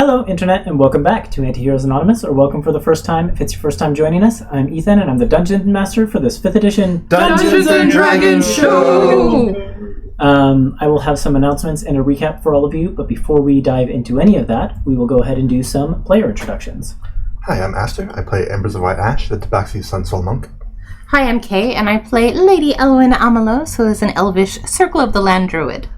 Hello, Internet, and welcome back to Antiheroes Anonymous, or welcome for the first time if it's your first time joining us. I'm Ethan, and I'm the Dungeon Master for this 5th edition Dungeons and Dragons show! I will have some announcements and a recap for all of you, but before we dive into any of that, we will go ahead and do some player introductions. Hi, I'm Aster. I play Embers of White Ash, the Tabaxi Sun Soul Monk. Hi, I'm Kay, and I play Lady Elwyn Amalos, who is an elvish Circle of the Land druid.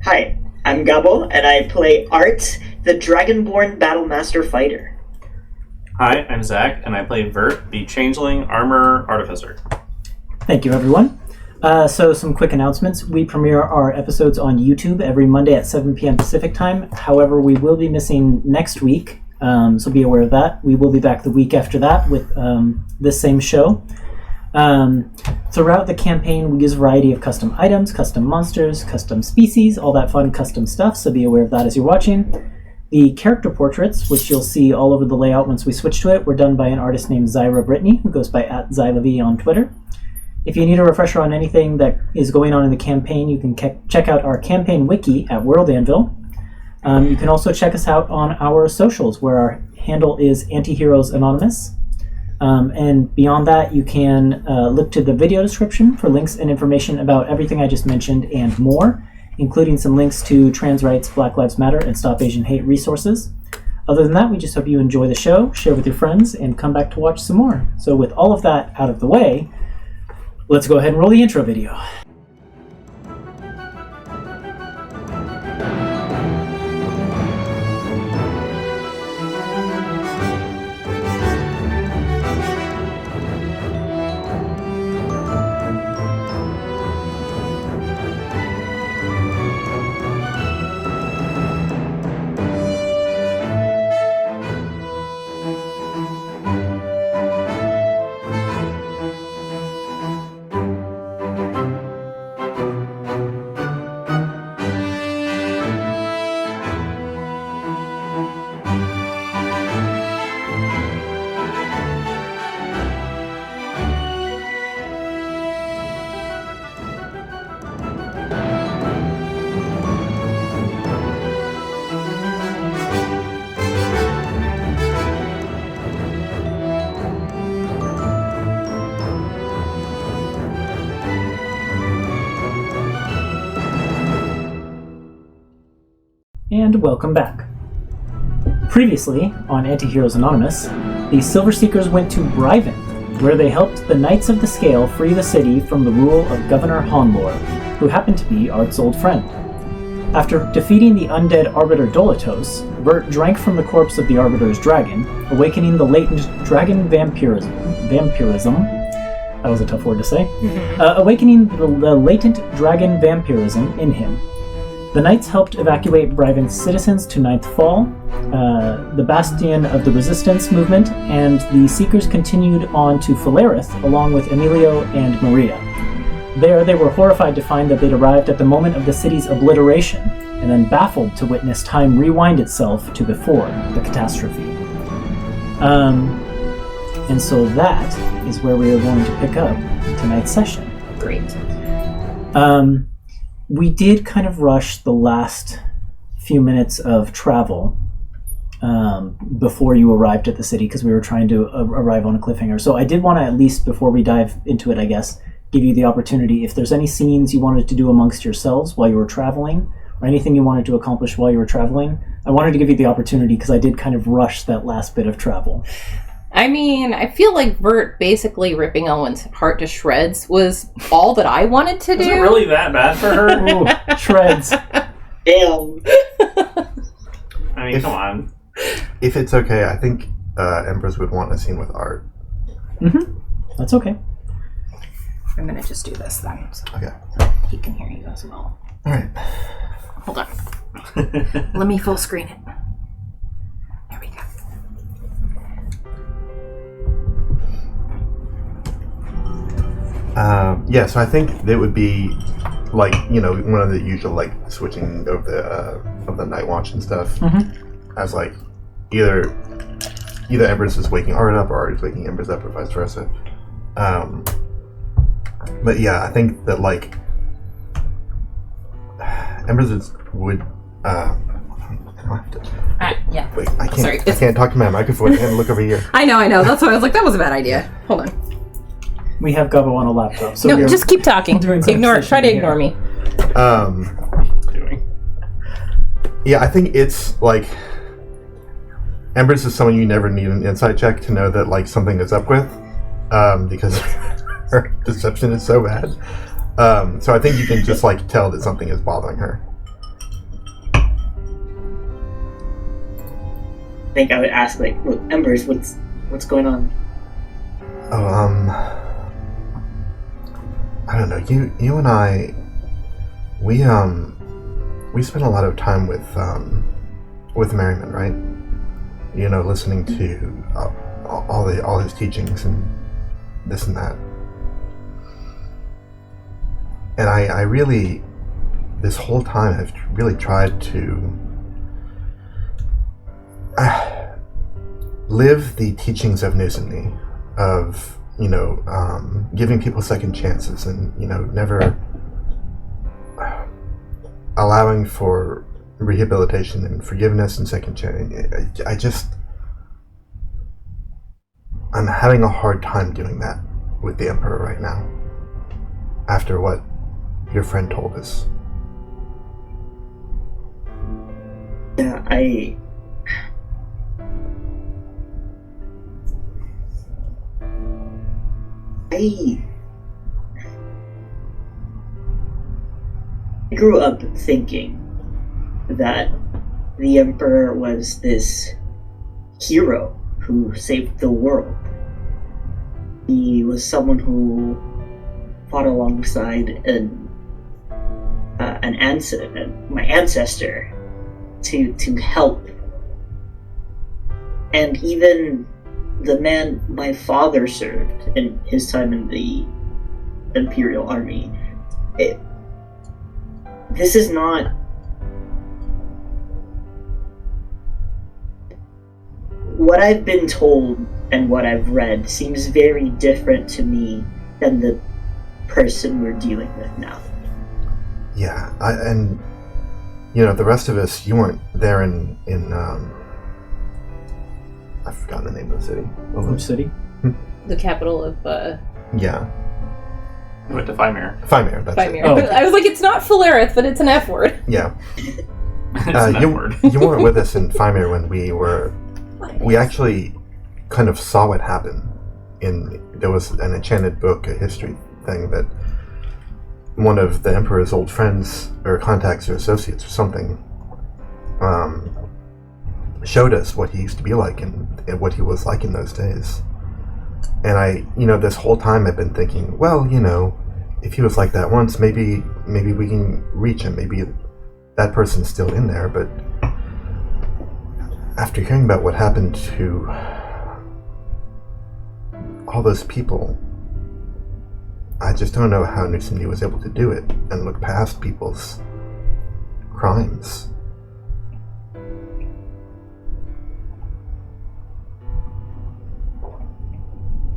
Hi, I'm Gabo, and I play Art, the Dragonborn Battlemaster Fighter. Hi, I'm Zach, and I play Vert, the Changeling Armor Artificer. Thank you, everyone. So some quick announcements. We premiere our episodes on YouTube every Monday at 7 p.m. Pacific time. However, we will be missing next week, so be aware of that. We will be back the week after that with this same show. Throughout the campaign, we use a variety of custom items, custom monsters, custom species, all that fun custom stuff, so be aware of that as you're watching. The character portraits, which you'll see all over the layout once we switch to it, were done by an artist named Zyra Brittany, who goes by @ZylaV on Twitter. If you need a refresher on anything that is going on in the campaign, you can check out our campaign wiki at World Anvil. You can also check us out on our socials, where our handle is Antiheroes Anonymous. And beyond that, you can look to the video description for links and information about everything I just mentioned and more, including some links to trans rights, Black Lives Matter, and Stop Asian Hate resources. Other than that, we just hope you enjoy the show, share with your friends, and come back to watch some more. So with all of that out of the way, let's go ahead and roll the intro video. And welcome back. Previously, on Antiheroes Anonymous, the Silver Seekers went to Bryven, where they helped the Knights of the Scale free the city from the rule of Governor Honlor, who happened to be Art's old friend. After defeating the undead Arbiter Dolatos, Vert drank from the corpse of the Arbiter's dragon, awakening the latent dragon vampirism. That was a tough word to say. Awakening the latent dragon vampirism in him. The Knights helped evacuate Bryven's citizens to Ninth Fall, the bastion of the resistance movement, and the Seekers continued on to Fulaerith along with Emilio and Maria. There, they were horrified to find that they'd arrived at the moment of the city's obliteration, and then baffled to witness time rewind itself to before the catastrophe. And so that is where we are going to pick up tonight's session. Great. We did kind of rush the last few minutes of travel before you arrived at the city because we were trying to arrive on a cliffhanger. So I did want to, at least before we dive into it, I guess, give you the opportunity. If there's any scenes you wanted to do amongst yourselves while you were traveling, or anything you wanted to accomplish while you were traveling, I wanted to give you the opportunity because I did kind of rush that last bit of travel. I mean, I feel like Vert basically ripping Owen's heart to shreds was all that I wanted to do. Is it really that bad for her? Ooh, shreds. Damn. I mean, come on. If it's okay, I think Embers would want a scene with Art. Mm-hmm. That's okay. I'm going to just do this then, so Okay. he can hear you as well. Alright. Hold on. Let me full screen it. There we go. So I think it would be like, one of the usual switching of the night watch and stuff, as either Embers is waking Art up or Art is waking Embers up or vice versa. But yeah, I think that Embers would Yeah. Wait, I can't. Sorry. I can't talk to my microphone and look over here. I know. That's why I was like, that was a bad idea. Hold on. We have Gubbo on a laptop, so No, we're just keep talking. doing some Ignore. Try to session ignore me. Doing. Yeah, I think it's like Embers is someone you never need an insight check to know that like something is up with, because her deception is so bad. So I think you can just like tell that something is bothering her. I think I would ask, like, look, Embers, what's going on? Oh, I don't know. You and I, we spent a lot of time with Merriman, right? You know, listening to all his teachings and this and that. And I really, this whole time, have really tried to live the teachings of Nusini, of, you know, giving people second chances and, you know, never allowing for rehabilitation and forgiveness and second chance. I'm having a hard time doing that with the Emperor right now, after what your friend told us. Yeah, I grew up thinking that the Emperor was this hero who saved the world. He was someone who fought alongside my ancestor to help, and even the man my father served in his time in the Imperial Army. This is not what I've been told, and what I've read seems very different to me than the person we're dealing with now. Yeah, and you know, the rest of us, you weren't there in I've forgotten the name of the city. Which city? The capital of Yeah, We went to Fimir. Fimir. That's it. Fimir. Oh. I was like, it's not Fulaerith, but it's an F word. Yeah, It's an F word. you weren't with us in Fimir when we actually kind of saw what happened. There was an enchanted book, a history thing that one of the Emperor's old friends or contacts or associates or something showed us what he used to be like and what he was like in those days. And this whole time I've been thinking, well, you know, if he was like that once, maybe we can reach him. Maybe that person's still in there. But after hearing about what happened to all those people, I just don't know how Nusini was able to do it and look past people's crimes.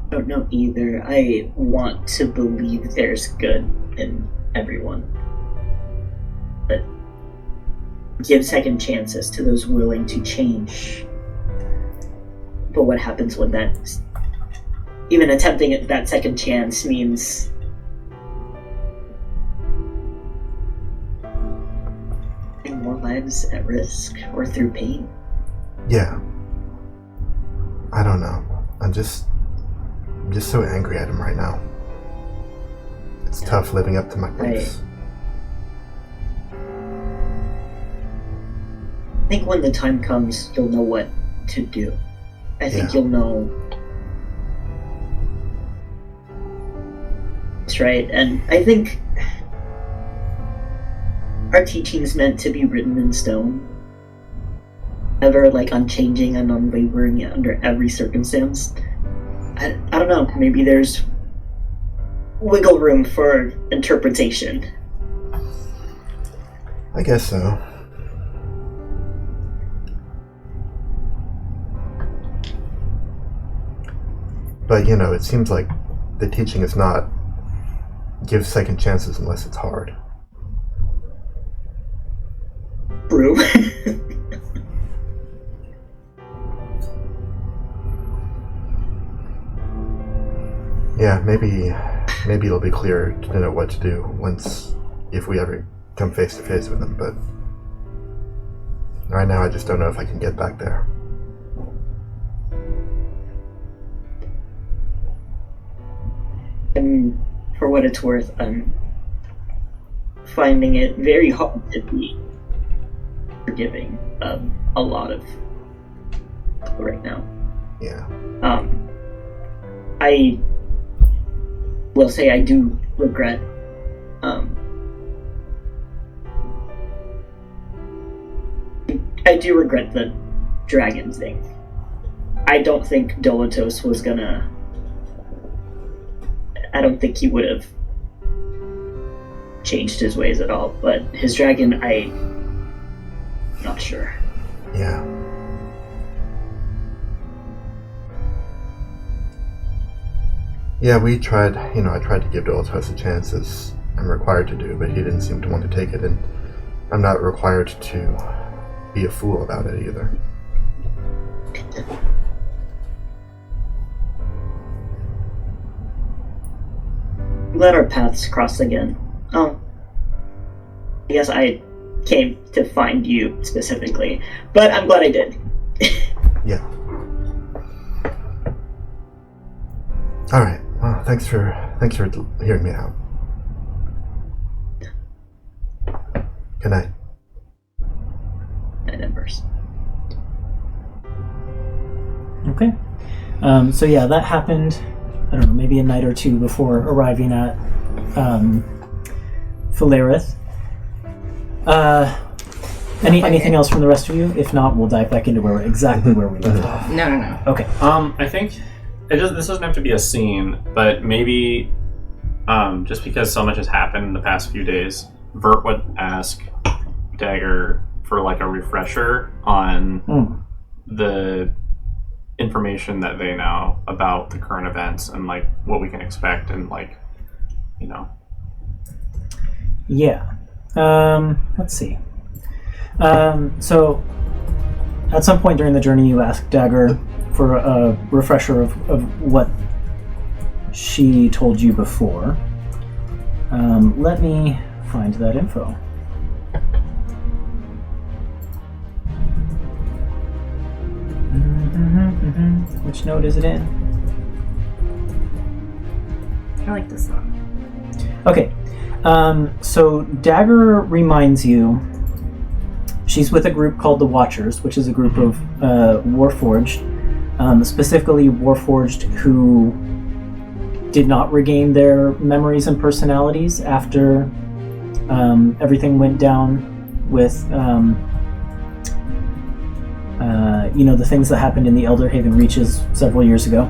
I don't know either. I want to believe there's good in everyone, but give second chances to those willing to change. But what happens when even attempting that second chance means putting more lives at risk or through pain? Yeah. I don't know. I'm just so angry at him right now. It's tough living up to my beliefs. I think when the time comes, you'll know what to do. I think you'll know. That's right, and I think our teaching's meant to be written in stone. Ever, unchanging and unwavering under every circumstance. I don't know, maybe there's wiggle room for interpretation. I guess so. But, it seems like the teaching is not give second chances unless it's hard. True. true. Yeah, maybe it'll be clearer to know what to do if we ever come face to face with them, but right now I just don't know if I can get back there. And for what it's worth, I'm finding it very hard to be forgiving a lot of people right now. Yeah. I will say I do regret the dragon thing. I don't think Dolatos was gonna... I don't think he would have changed his ways at all, but his dragon, I'm not sure. Yeah. Yeah, I tried to give Dolatos a chance, as I'm required to do, but he didn't seem to want to take it, and I'm not required to be a fool about it either. I'm glad our paths crossed again. I guess I came to find you specifically, but I'm glad I did. Yeah. Alright, well, thanks for hearing me out. Good night. And Embers. Okay. So yeah, that happened, I don't know, maybe a night or two before arriving at Fulaerith. Anything else from the rest of you? If not, we'll dive back into exactly where we left off. No. Okay. I think this doesn't have to be a scene, but maybe just because so much has happened in the past few days, Vert would ask Dagger for like a refresher on the information that they know about the current events and like what we can expect and like, you know. Yeah. Let's see. So at some point during the journey you asked Dagger for a refresher of what she told you before. Let me find that info. Which note is it in? I like this one. Okay. So Dagger reminds you she's with a group called the Watchers, which is a group of Warforged, specifically Warforged who did not regain their memories and personalities after everything went down with the things that happened in the Elder Haven Reaches several years ago.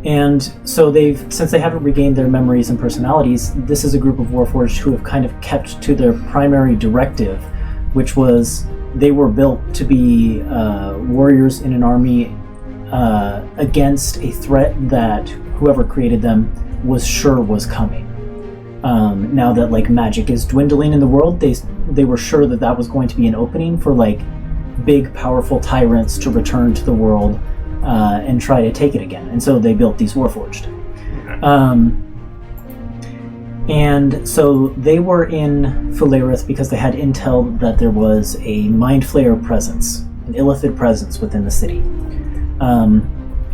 And so since they haven't regained their memories and personalities, this is a group of Warforged who have kind of kept to their primary directive, which was they were built to be warriors in an army against a threat that whoever created them was sure was coming. Now that like magic is dwindling in the world, they were sure that was going to be an opening for like big, powerful tyrants to return to the world and try to take it again. And so they built these Warforged. And so they were in Fulaerith because they had intel that there was a Mind Flayer presence, an Illithid presence within the city.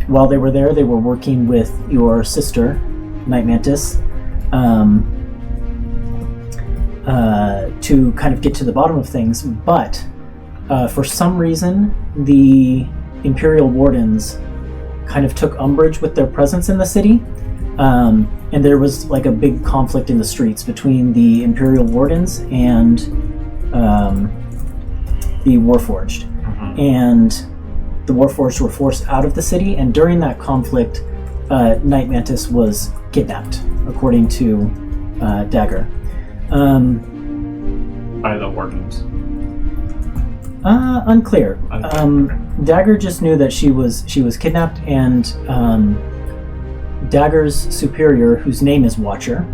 While they were there, they were working with your sister, Night Mantis, to kind of get to the bottom of things, but for some reason, the Imperial Wardens kind of took umbrage with their presence in the city, and there was like a big conflict in the streets between the Imperial Wardens and the Warforged. And the Warforged were forced out of the city, and during that conflict, Night Mantis was kidnapped, according to Dagger. By the Wardens. Unclear. Dagger just knew that she was kidnapped, and Dagger's superior, whose name is Watcher,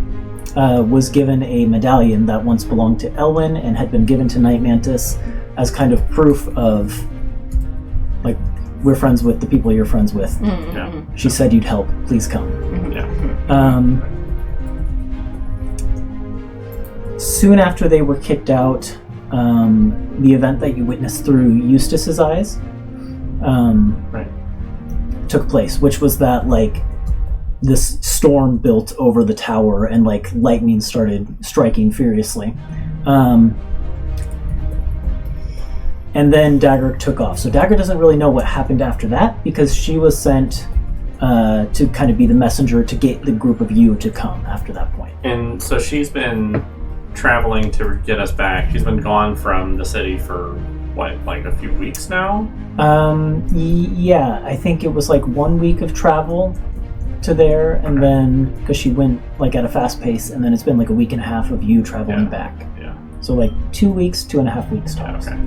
was given a medallion that once belonged to Elwyn and had been given to Night Mantis as kind of proof of, like, we're friends with the people you're friends with. Yeah. She said you'd help. Please come. Yeah. Soon after they were kicked out, the event that you witnessed through Eustace's eyes Right. took place, which was that, like, this storm built over the tower and, like, lightning started striking furiously. And then Dagger took off. So Dagger doesn't really know what happened after that because she was sent to kind of be the messenger to get the group of you to come after that point. And so she's been traveling to get us back. She's been gone from the city for, what, like a few weeks now? Yeah, I think it was like 1 week of travel to there, and then, because she went like at a fast pace, and then it's been like a week and a half of you traveling back. Yeah. So like 2 weeks, 2.5 weeks tops. Okay.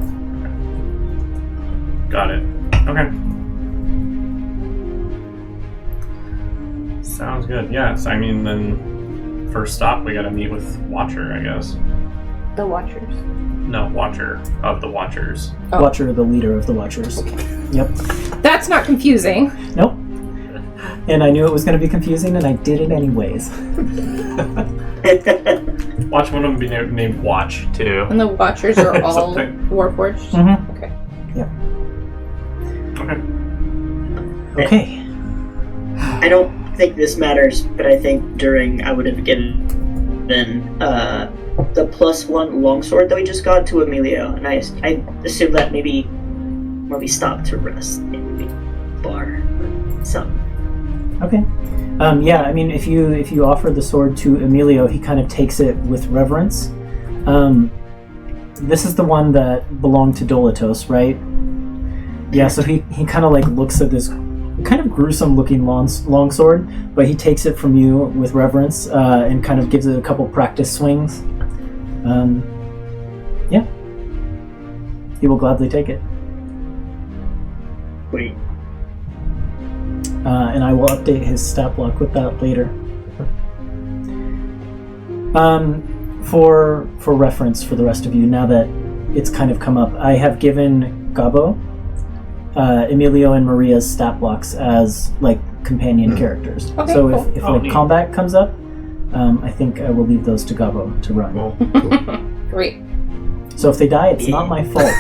Got it. Okay. Sounds good. Yes. I mean, then first stop, we gotta meet with Watcher, I guess. The Watchers. No, Watcher of the Watchers. Oh. Watcher, the leader of the Watchers. Yep. That's not confusing. Nope. And I knew it was going to be confusing, and I did it anyways. Watch one of them be named Watch, too. And the Watchers are all Something. Warforged? Mm-hmm. Okay. Yep. Okay. Okay. I don't think this matters, but I think I would have given the +1 longsword that we just got to Emilio, and I assume that maybe when we stop to rest, maybe bar or something. Okay. Yeah, I mean, if you offer the sword to Emilio, he kind of takes it with reverence. This is the one that belonged to Dolitos, right? Yeah, so he kind of like looks at this kind of gruesome looking longsword, but he takes it from you with reverence and kind of gives it a couple practice swings. Yeah. He will gladly take it. Wait. And I will update his stat block with that later. For reference for the rest of you, now that it's kind of come up, I have given Gabo, Emilio, and Maria's stat blocks as like companion characters. Okay, so cool. if Oh, like neat. combat comes up, I think I will leave those to Gabo to run. Well, cool. Great. So if they die, it's not my fault.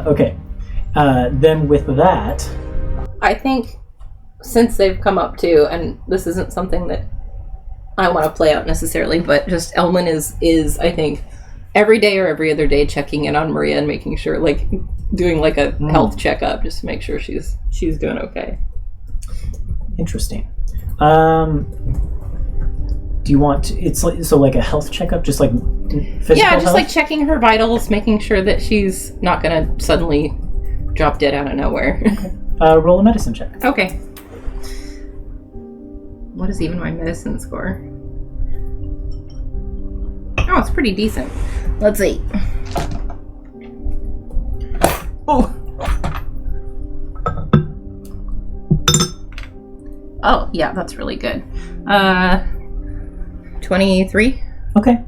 Okay. Then with that, I think since they've come up too, and this isn't something that I want to play out necessarily, but just Elwyn is I think every day or every other day checking in on Maria and making sure, like doing like a health checkup just to make sure she's doing okay. interesting. Do you want it's like a health checkup, just like physical Yeah, just health? like checking her vitals, making sure that she's not gonna suddenly drop dead out of nowhere. Roll a medicine check. Okay. What is even my medicine score? Oh, it's pretty decent. Let's see. Oh. Oh, yeah, that's really good. 23. Okay.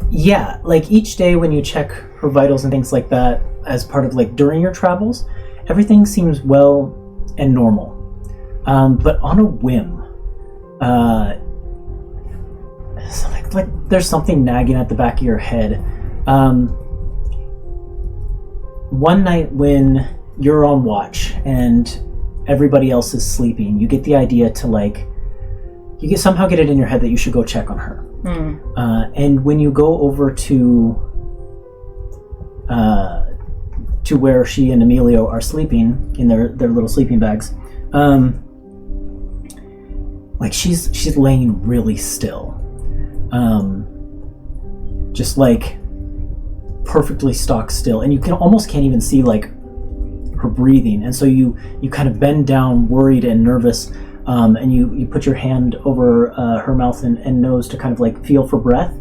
Yeah, like each day when you check her vitals and things like that as part of like during your travels, everything seems well and normal. But on a whim, it's like there's something nagging at the back of your head. One night when you're on watch and everybody else is sleeping, you get the idea to somehow get it in your head that you should go check on her. And when you go over to where she and Emilio are sleeping in their little sleeping bags, like she's laying really still, just like perfectly stock still, and you almost can't even see like her breathing, and so you kind of bend down worried and nervous, and you put your hand over her mouth and nose to kind of like feel for breath,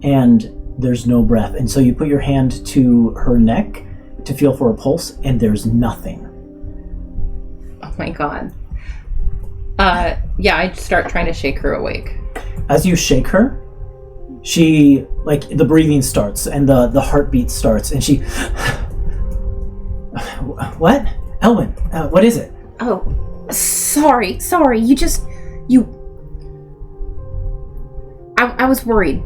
and there's no breath, and so you put your hand to her neck to feel for a pulse, and there's nothing. Oh my god. Yeah, I start trying to shake her awake. As you shake her, she, like, the breathing starts and the heartbeat starts, and she... What? Elwyn, what is it? Oh, sorry. I was worried.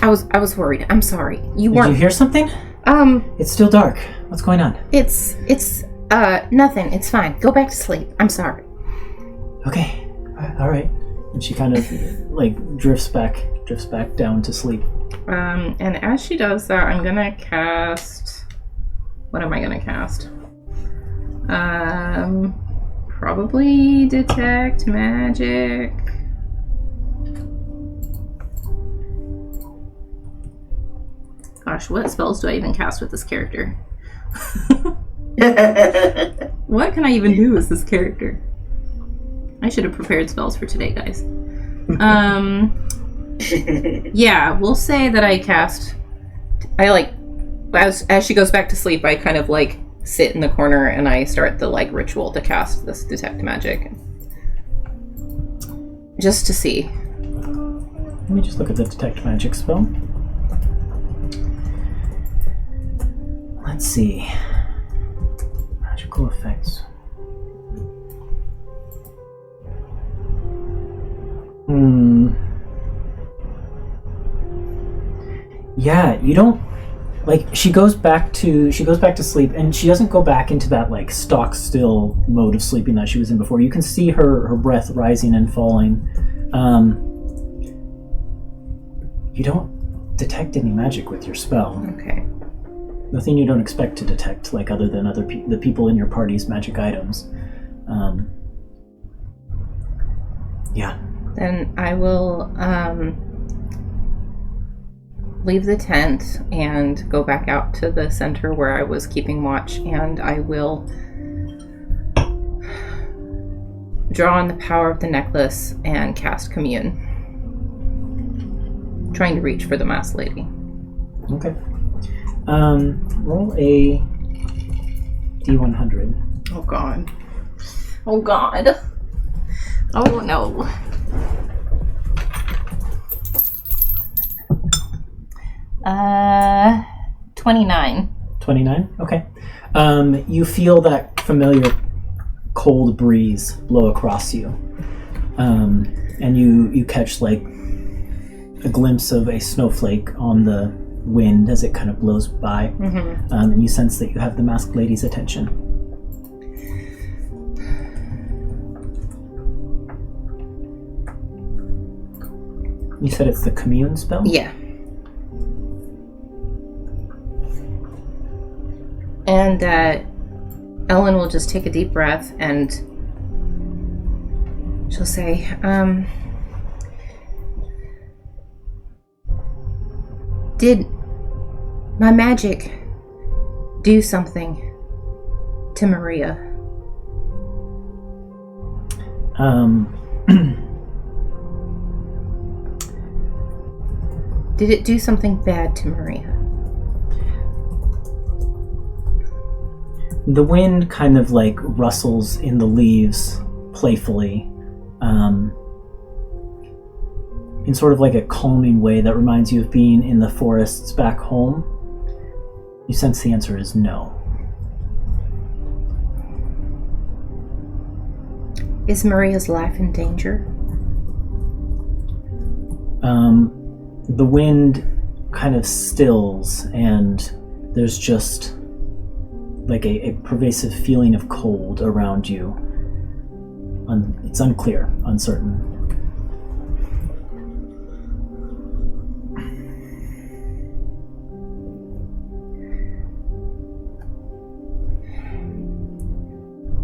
I was worried. I'm sorry. Did you hear something? It's still dark. What's going on? It's nothing. It's fine. Go back to sleep. I'm sorry. Okay. All right. And she kind of, like, drifts back down to sleep. And as she does that, I'm gonna cast... What am I gonna cast? Probably Detect Magic. Gosh, what spells do I even cast with this character? What can I even do with this character? I should have prepared spells for today, guys. Yeah, we'll say that I cast... As she goes back to sleep, I kind of, like, sit in the corner and I start the, like, ritual to cast this Detect Magic. Just to see. Let me just look at the Detect Magic spell. Let's see. Magical effects. Yeah, you don't... Like, she goes back to sleep, and she doesn't go back into that, like, stock still mode of sleeping that she was in before. You can see her breath rising and falling. You don't detect any magic with your spell. Okay. Nothing you don't expect to detect, like, other than the people in your party's magic items. Yeah. Then I will leave the tent and go back out to the center where I was keeping watch, and I will draw on the power of the necklace and cast Commune, trying to reach for the masked lady. Okay. Roll a D100. Oh god. Oh god. Oh no. Uh, 29. 29? Okay. You feel that familiar cold breeze blow across you. And you catch, like, a glimpse of a snowflake on the wind as it kind of blows by. Mm-hmm. And you sense that you have the masked lady's attention. You said it's the Commune spell? Yeah. And Ellen will just take a deep breath and she'll say, did my magic do something to Maria? Did it do something bad to Maria? The wind kind of, like, rustles in the leaves playfully, in sort of like a calming way that reminds you of being in the forests back home. You sense the answer is no. Is Maria's life in danger? The wind kind of stills, and there's just like a pervasive feeling of cold around you. It's unclear, uncertain.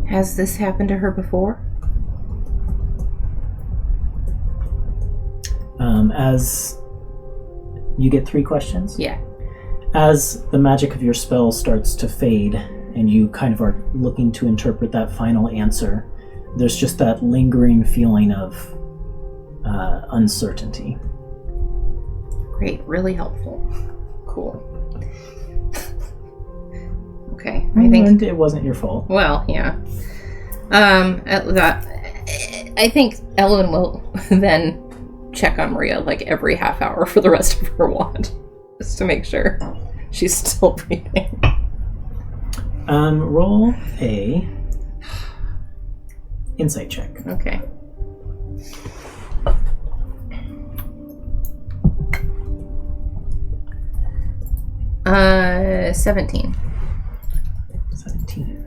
Has this happened to her before? As you get 3 questions? Yeah. As the magic of your spell starts to fade and you kind of are looking to interpret that final answer, there's just that lingering feeling of uncertainty. Great, really helpful. Cool. Okay, I think... And it wasn't your fault. Well, yeah. I think Ellen will then check on Maria like every half hour for the rest of her wand, just to make sure she's still breathing. Roll a insight check. Okay. Uh, 17. 17.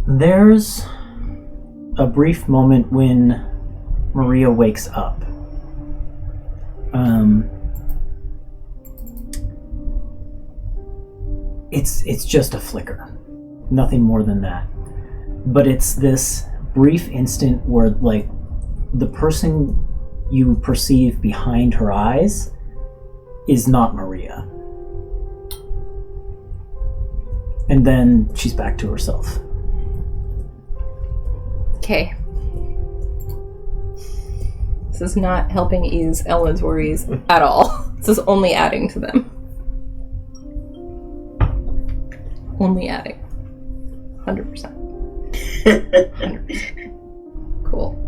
There's a brief moment when Maria wakes up. It's just a flicker. Nothing more than that. But it's this brief instant where, like, the person you perceive behind her eyes is not Maria. And then she's back to herself. Okay. This is not helping ease Ellen's worries at all. This is only adding to them. Only adding. 100%. 100%. Cool.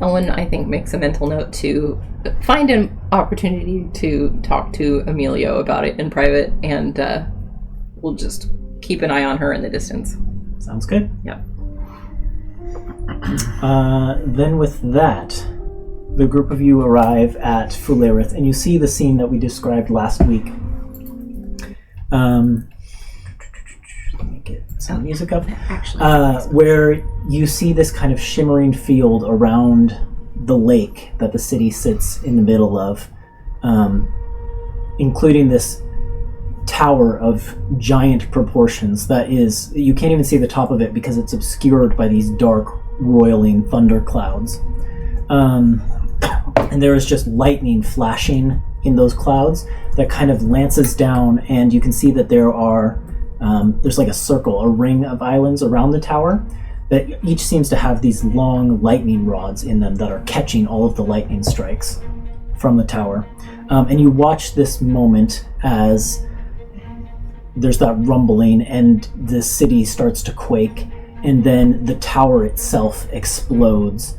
Ellen, I think, makes a mental note to find an opportunity to talk to Emilio about it in private, and we'll just keep an eye on her in the distance. Sounds good. Yep. Then with that, the group of you arrive at Fulaerith, and you see the scene that we described last week. Let me get some music up. Where you see this kind of shimmering field around the lake that the city sits in the middle of, including this tower of giant proportions that is, you can't even see the top of it because it's obscured by these dark roiling thunder clouds. And there is just lightning flashing in those clouds that kind of lances down, and you can see that there are there's like a circle, a ring of islands around the tower that each seems to have these long lightning rods in them that are catching all of the lightning strikes from the tower. And you watch this moment as there's that rumbling and the city starts to quake, and then the tower itself explodes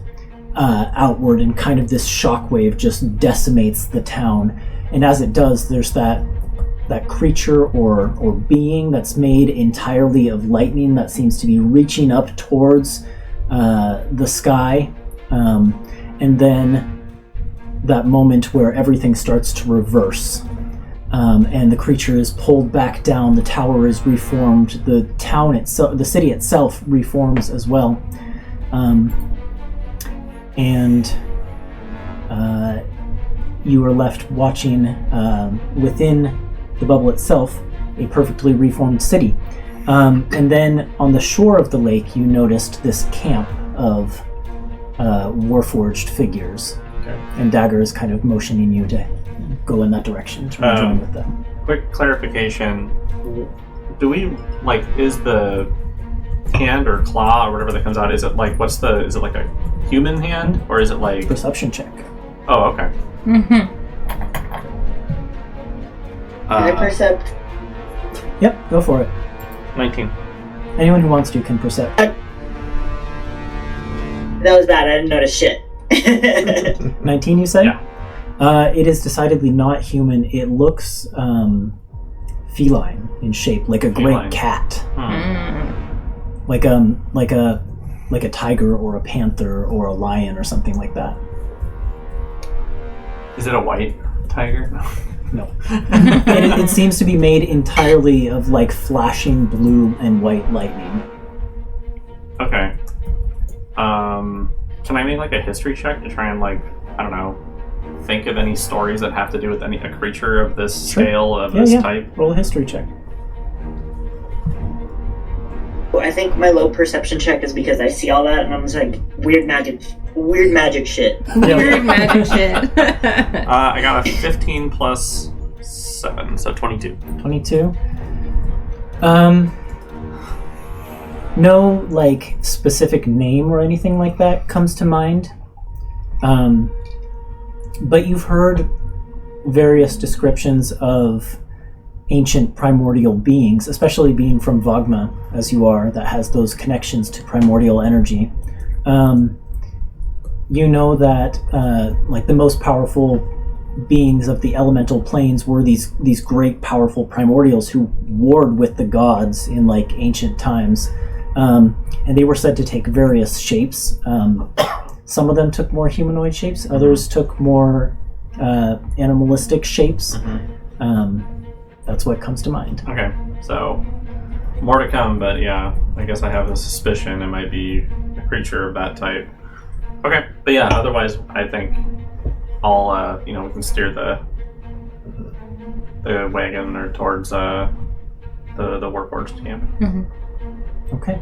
outward, and kind of this shockwave just decimates the town. And as it does, there's that creature or being that's made entirely of lightning that seems to be reaching up towards the sky, and then that moment where everything starts to reverse, and the creature is pulled back down, the tower is reformed, the town itself, the city itself reforms as well, and you are left watching within the bubble itself a perfectly reformed city. And then on the shore of the lake, you noticed this camp of warforged figures. Okay. And Dagger is kind of motioning you to go in that direction to rejoin with them. Quick clarification. Do we, like, is the hand or claw or whatever that comes out, is it like, is it like a human hand, or is it like... Perception check. Oh, okay. Mm-hmm. Can I percept? Yep, go for it. 19. Anyone who wants to can percept. That was bad. I didn't notice shit. 19, you said? Yeah. It is decidedly not human. It looks feline in shape, like a great Feline. cat, Mm. like a tiger or a panther or a lion or something like that. Is it a white tiger? No. It seems to be made entirely of like flashing blue and white lightning. Okay. Can I make like a history check to try and, like, I don't know, think of any stories that have to do with a creature of this Sure. scale, of this type? Roll a history check. Well, I think my low perception check is because I see all that and I'm just like, weird magic shit. Weird magic shit. I got a 15 plus 7, so 22. 22. No, like, specific name or anything like that comes to mind. But you've heard various descriptions of ancient primordial beings, especially being from Vogma, as you are, that has those connections to primordial energy. You know that like the most powerful beings of the elemental planes were these great powerful primordials who warred with the gods in like ancient times, and they were said to take various shapes. Some of them took more humanoid shapes, others took more animalistic shapes. That's what comes to mind. Okay, so more to come, but yeah, I guess I have a suspicion it might be a creature of that type. Okay, but yeah, otherwise I think I'll we can steer the wagon or towards the Warforged camp. Okay.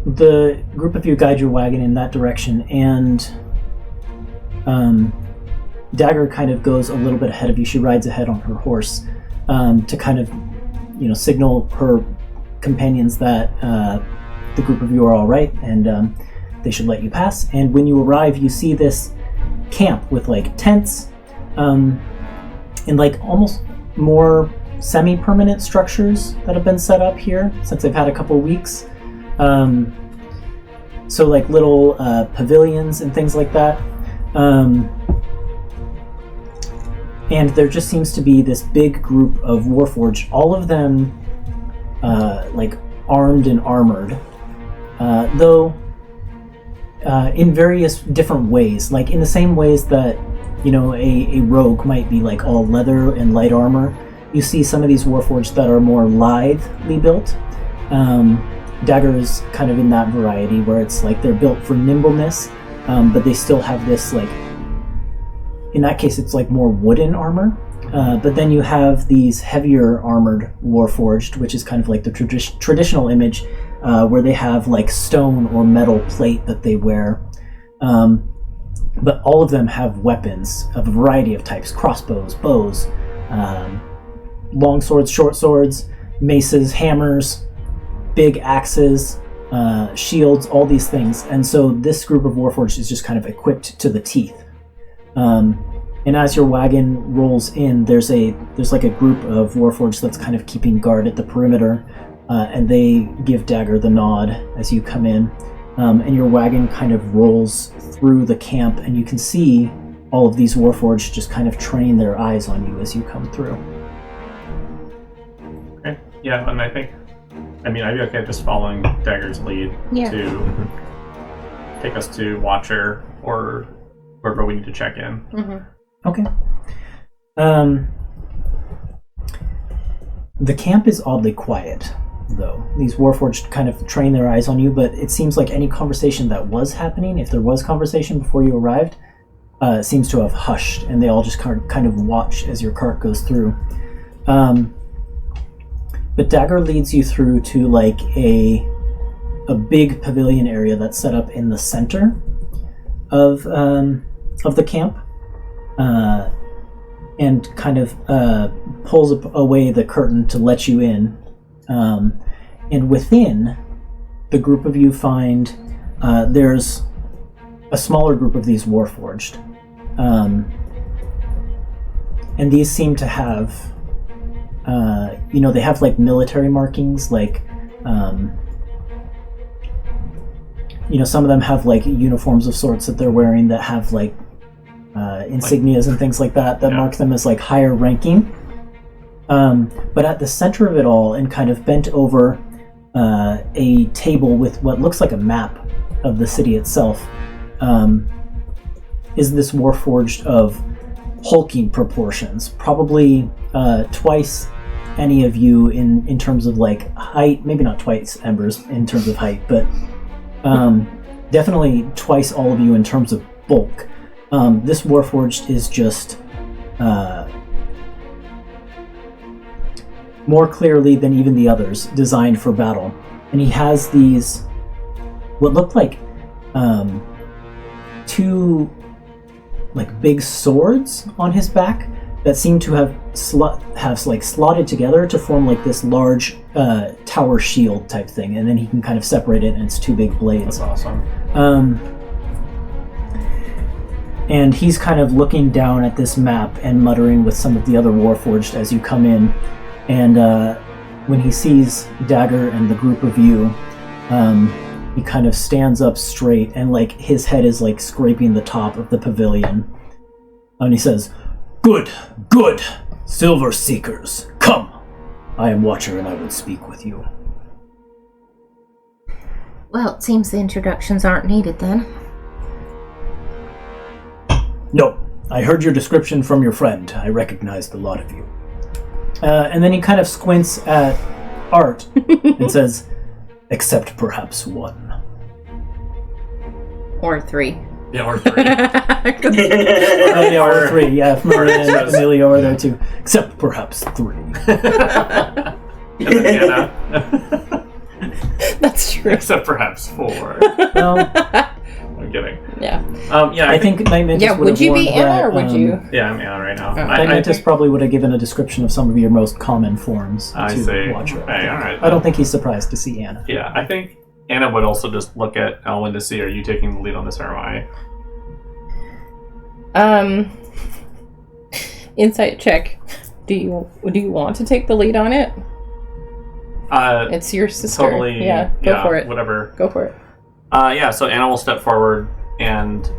The group of you guide your wagon in that direction, and Dagger kind of goes a little bit ahead of you. She rides ahead on her horse to kind of, signal her companions that the group of you are all right, and they should let you pass. And when you arrive, you see this camp with like tents and like almost more semi-permanent structures that have been set up here since they've had a couple weeks. So like little pavilions and things like that. And there just seems to be this big group of Warforged, all of them like armed and armored, though in various different ways. Like in the same ways that, a rogue might be like all leather and light armor, you see some of these Warforged that are more lithely built. Dagger is kind of in that variety where it's like they're built for nimbleness, but they still have this like, in that case it's like more wooden armor. But then you have these heavier armored Warforged, which is kind of like the traditional image where they have like stone or metal plate that they wear. But all of them have weapons of a variety of types: crossbows, bows, long swords, short swords, maces, hammers, big axes, shields, all these things. And so this group of Warforged is just kind of equipped to the teeth. And as your wagon rolls in, there's like a group of Warforged that's kind of keeping guard at the perimeter, and they give Dagger the nod as you come in. And your wagon kind of rolls through the camp, and you can see all of these Warforged just kind of train their eyes on you as you come through. Okay, yeah, and I'd be okay just following Dagger's lead to take us to Watcher or wherever we need to check in. Okay. The camp is oddly quiet, though. These Warforged kind of train their eyes on you, but it seems like any conversation that was happening, if there was conversation before you arrived, seems to have hushed, and they all just kind of watch as your cart goes through. But Dagger leads you through to like a big pavilion area that's set up in the center of the camp, and kind of pulls away the curtain to let you in. And within, the group of you find there's a smaller group of these Warforged, and these seem to have they have like military markings, like some of them have like uniforms of sorts that they're wearing that have like insignias and things like that mark them as like higher ranking. But at the center of it all, and kind of bent over a table with what looks like a map of the city itself, is this Warforged of hulking proportions, probably twice any of you in terms of like height, maybe not twice Embers in terms of height, but definitely twice all of you in terms of bulk. This Warforged is just more clearly than even the others designed for battle. And he has these, what look like two like big swords on his back that seem to have slotted together to form like this large tower shield type thing, and then he can kind of separate it, and it's two big blades. That's awesome. And he's kind of looking down at this map and muttering with some of the other Warforged as you come in. And when he sees Dagger and the group of you, he kind of stands up straight and like his head is like scraping the top of the pavilion. And he says, Good, Silver Seekers, come! I am Watcher and I will speak with you. Well, it seems the introductions aren't needed then. No, I heard your description from your friend. I recognized a lot of you. And then he kind of squints at Art and says, except perhaps one. Or 3. Yeah, or 3. Or 3, yeah. Maria and Emilio are there too. Except perhaps 3. And then Anna. That's true. Except perhaps 4. No, I'm kidding. Yeah. Yeah, I think Night Mantis would would have you be warned Anna that, or would you? Yeah, I'm Anna right now. Night Mantis probably would have given a description of some of your most common forms I to see. Watcher. Hey, all right. I don't think he's surprised to see Anna. Yeah, I think Anna would also just look at Elwyn to see, are you taking the lead on this or am I? Insight check. Do you want to take the lead on it? It's your sister. Totally. Yeah, go for it. Whatever. Go for it. Yeah, so Anna will step forward and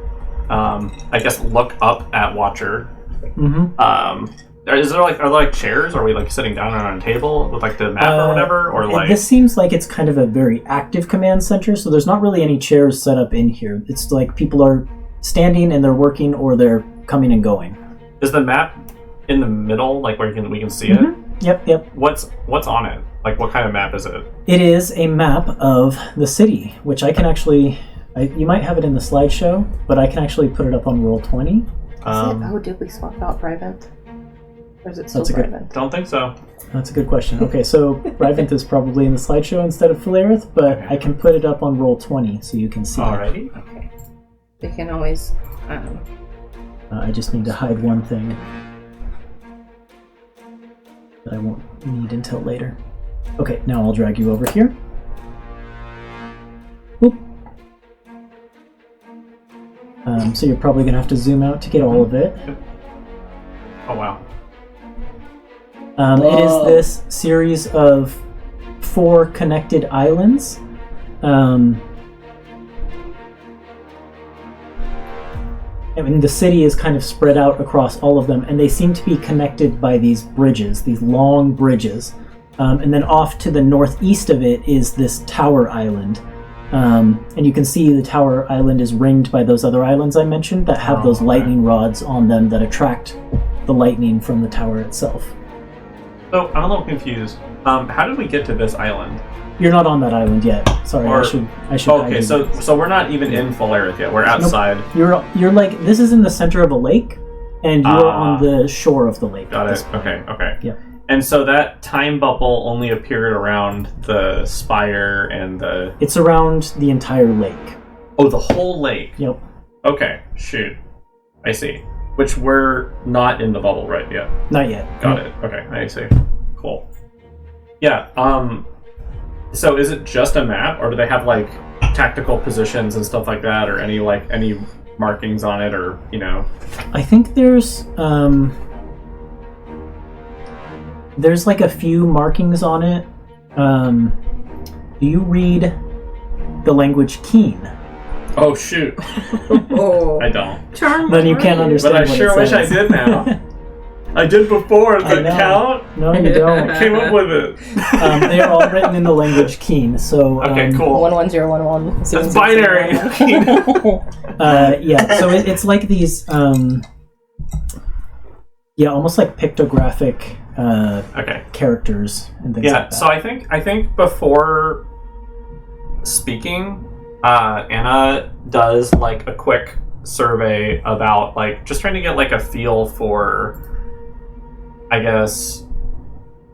I guess look up at Watcher. Mm-hmm. Are there like chairs? Or are we like sitting down on a table with like the map or whatever? Or like this seems like it's kind of a very active command center, so there's not really any chairs set up in here. It's like people are standing and they're working or they're coming and going. Is the map in the middle, like where we can see Mm-hmm. Yep. What's on it? Like what kind of map is it? It is a map of the city, which I can actually... you might have it in the slideshow, but I can actually put it up on Roll20. Did we swap out Brivant? Or is it still That's a good- Brivant? Don't think so. That's a good question. Okay, so Brivant is probably in the slideshow instead of Fulaerith, but I can put it up on Roll20 so you can see it. Alrighty. Okay. We can always... I just need to hide one thing that I won't need until later. Okay, now I'll drag you over here. Whoop. So you're probably going to have to zoom out to get all of it. Oh wow. It is this series of 4 connected islands. I mean, the city is kind of spread out across all of them, and they seem to be connected by these bridges, these long bridges. And then off to the northeast of it is this tower island. And you can see the tower island is ringed by those other islands I mentioned that have those lightning rods on them that attract the lightning from the tower itself. So I'm a little confused. How did we get to this island? You're not on that island yet. Sorry, I should. Okay, so we're not even in Fulaerith yet. We're outside. Nope. You're like, this is in the center of a lake, and you're on the shore of the lake. Got it. Okay. Yeah. And so that time bubble only appeared around the spire and the... It's around the entire lake. Oh, the whole lake. Yep. Okay, shoot. I see. Which we're not in the bubble right yet. Not yet. Got it. Okay, I see. Cool. Yeah, so is it just a map, or do they have, like, tactical positions and stuff like that, or any markings on it, or, you know? I think there's like a few markings on it. Do you read the language Keen? Oh, shoot. Oh. I don't. Charm. Then you can't understand But I what sure it wish I says. did now. I did before. Does I it know. count? No, you don't. I came up with it. They are all written in the language Keen, so... Okay, cool. 11011. That's binary. Yeah, so it's like these... almost like pictographic characters and things like that. So I think before speaking, Anna does like a quick survey about like just trying to get like a feel for, I guess,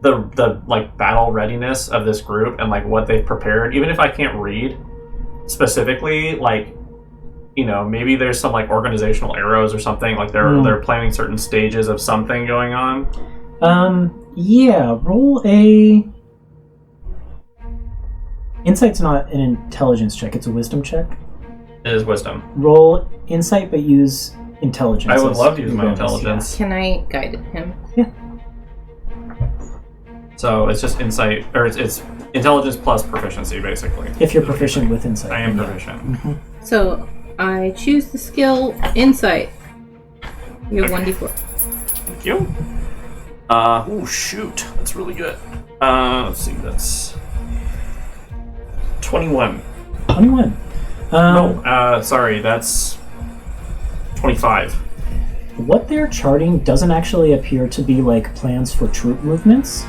the like battle readiness of this group and like what they've prepared. Even if I can't read specifically, like, you know, maybe there's some like organizational arrows or something, like they're planning certain stages of something going on. Roll a... Insight's not an intelligence check, it's a wisdom check. It is wisdom. Roll insight, but use intelligence. I would as love to use your my bonus, intelligence. Can I guide him? So it's just insight, or it's intelligence plus proficiency, basically. Yeah. If you're proficient with insight. I am then proficient. So I choose the skill Insight. You have 1d4. Thank you. Oh shoot, that's really good. Let's see, that's 21. 21. Sorry, that's 25. What they're charting doesn't actually appear to be like plans for troop movements.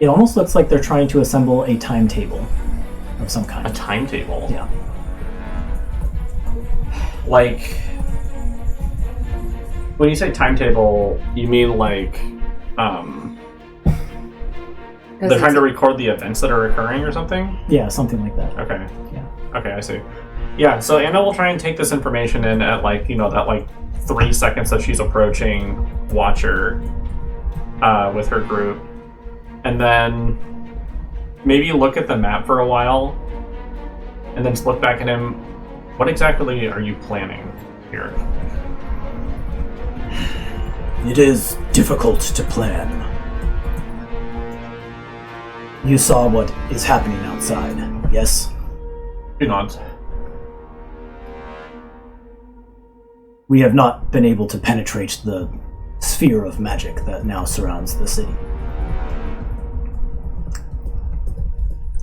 It almost looks like they're trying to assemble a timetable of some kind. A timetable? Yeah. Like, when you say timetable, you mean like, they're trying to record the events that are occurring or something? Yeah, something like that. Okay. Yeah. Okay, I see. Yeah, so Anna will try and take this information in at that 3 seconds that she's approaching Watcher with her group. And then maybe look at the map for a while and then just look back at him. What exactly are you planning here? It is difficult to plan. You saw what is happening outside, yes? Do not. We have not been able to penetrate the sphere of magic that now surrounds the city.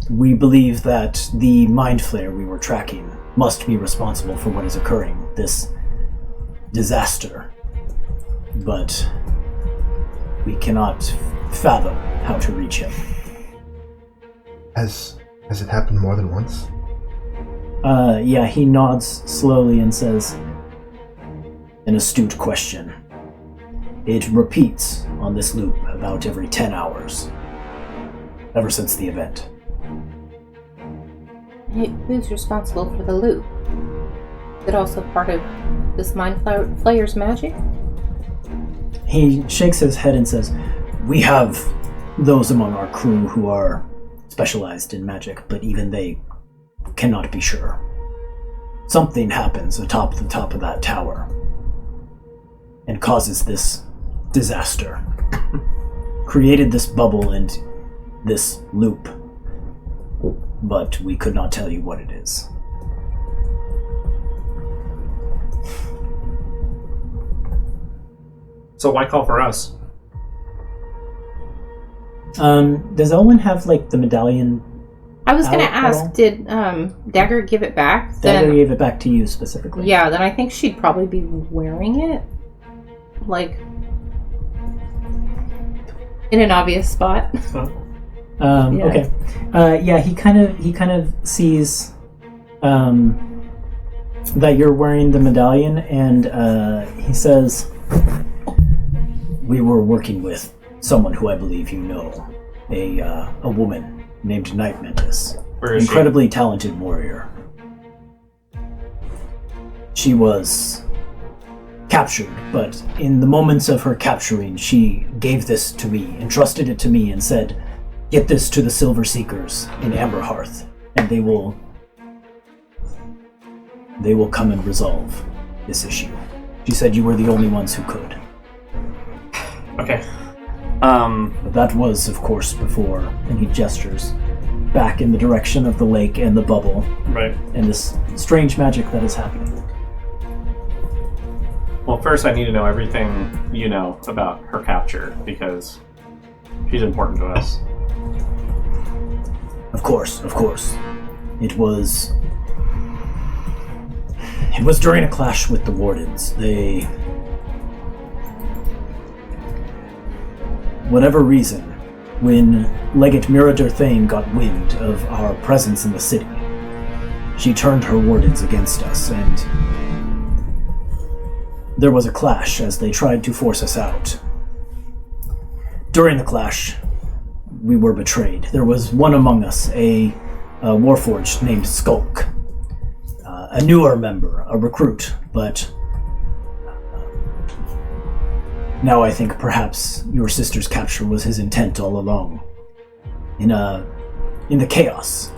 We believe that the mind flare we were tracking must be responsible for what is occurring, this disaster. But we cannot fathom how to reach him. Has it happened more than once? Yeah, he nods slowly and says, "An astute question. It repeats on this loop about every 10 hours. Ever since the event." Who's responsible for the loop? Is it also part of this Mind Flayer's magic? He shakes his head and says, "We have those among our crew who are specialized in magic, but even they cannot be sure. Something happens atop the top of that tower and causes this disaster. Created this bubble and this loop, but we could not tell you what it is." So why call for us? Does Elwyn have, the medallion? I was going to Out at all? ask, did Dagger give it back? Dagger gave it back to you specifically. Yeah, then I think she'd probably be wearing it. In an obvious spot. Yeah. Okay. Yeah, he kind of sees that you're wearing the medallion, and he says, "We were working with someone who I believe you know, a woman named Night Mentis, Where is incredibly talented warrior. She was captured, but in the moments of her capturing, she gave this to me, entrusted it to me, and said, 'Get this to the Silver Seekers in Amberhearth, and they will come and resolve this issue.' She said you were the only ones who could. Okay. But that was, of course, before," and he gestures back in the direction of the lake and the bubble, Right. and this strange magic that is happening. Well, first I need to know everything you know about her capture, because she's important to us. Of course. It was during a clash with the Wardens. Whatever reason, when Legate Miradur Thane got wind of our presence in the city, she turned her Wardens against us, and there was a clash as they tried to force us out. During the clash, we were betrayed. There was one among us, a Warforged named Skulk, a newer member, a recruit, but now I think perhaps your sister's capture was his intent all along. In the chaos,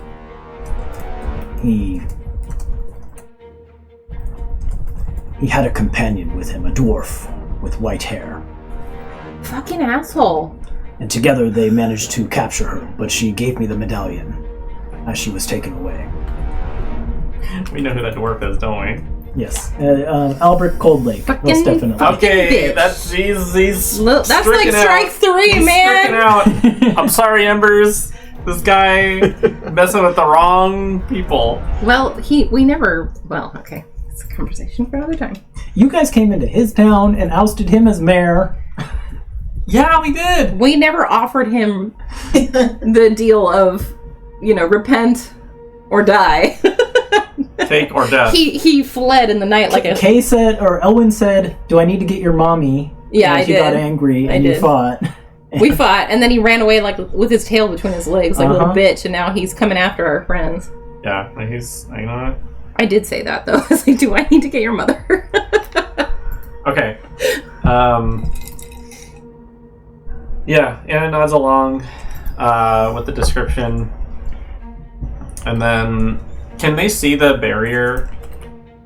He had a companion with him, a dwarf with white hair. Fucking asshole. And together they managed to capture her, but she gave me the medallion as she was taken away. We know who that dwarf is, don't we? Yes. Albert Coldlake, Fucking most definitely. Okay, bitch. that's he's Look, that's like stricken out. strike 3, He's man. stricken out. I'm sorry, Embers. This guy messing with the wrong people. Well, okay. It's a conversation for another time. You guys came into his town and ousted him as mayor. Yeah, we did. We never offered him the deal of, repent or die. Take or death. He fled in the night like a... Kay said, or Elwyn said, "Do I need to get your mommy?" Yeah, and I he did. got angry, I and you did. fought. We fought, and then he ran away like with his tail between his legs, like a little Uh-huh. bitch, and now he's coming after our friends. Yeah, he's. You know what? I did say that, though. I was like, do I need to get your mother? Okay. Yeah, Anna nods along with the description, and then can they see the barrier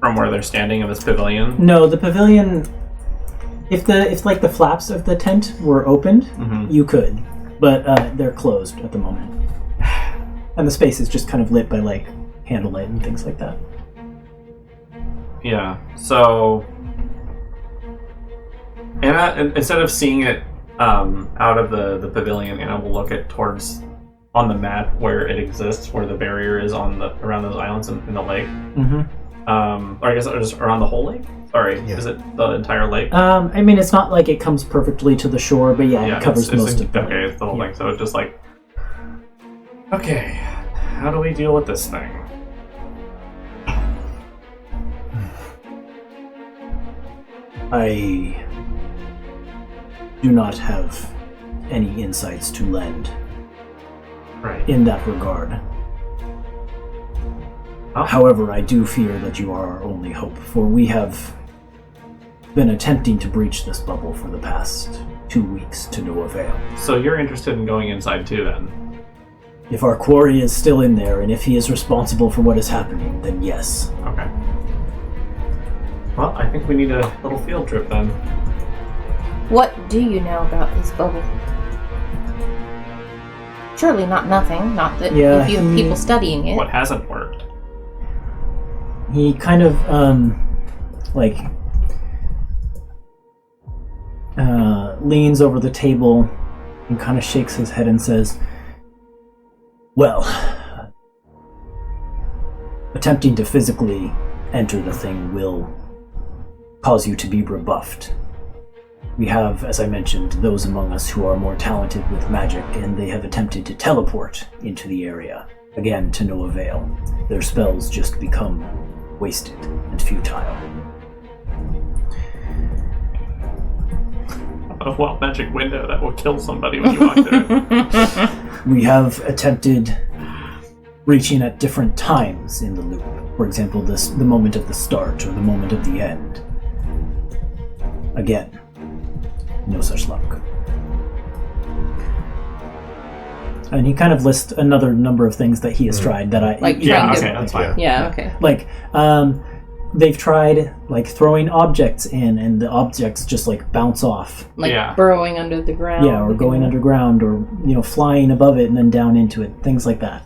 from where they're standing in this pavilion? No, the pavilion. If the flaps of the tent were opened, you could, but they're closed at the moment, and the space is just kind of lit by like candlelight and things like that. Yeah. So Anna, instead of seeing it out of the pavilion, Anna will look towards on the map where it exists, where the barrier is around those islands in the lake. Or I guess just around the whole lake. Sorry, Yeah. Is it the entire lake? I mean, it's not like it comes perfectly to the shore, but yeah, it covers most of it. Okay, it's the whole thing. So it's just like, okay, how do we deal with this thing? I do not have any insights to lend Right. in that regard. Oh. However, I do fear that you are our only hope, for we have been attempting to breach this bubble for the past 2 weeks to no avail. So you're interested in going inside too, then? If our quarry is still in there, and if he is responsible for what is happening, then yes. Okay. Well, I think we need a little field trip then. What do you know about this bubble? Surely not nothing. Not that Yeah, if you have people studying it. What hasn't worked? He kind of, leans over the table and kind of shakes his head and says, "Well, attempting to physically enter the thing will cause you to be rebuffed. We have, as I mentioned, those among us who are more talented with magic, and they have attempted to teleport into the area, again to no avail. Their spells just become wasted and futile. A wild magic window that will kill somebody when you walk through it. We have attempted reaching at different times in the loop. For example, the moment of the start or the moment of the end. Again, no such luck." And he kind of lists another number of things that he has tried that I... Like Yeah, trying to- okay, that's fine. Yeah, okay. Like, they've tried, like, throwing objects in, and the objects just, like, bounce off. Like Yeah. burrowing under the ground. Yeah, or going underground, or, flying above it and then down into it. Things like that.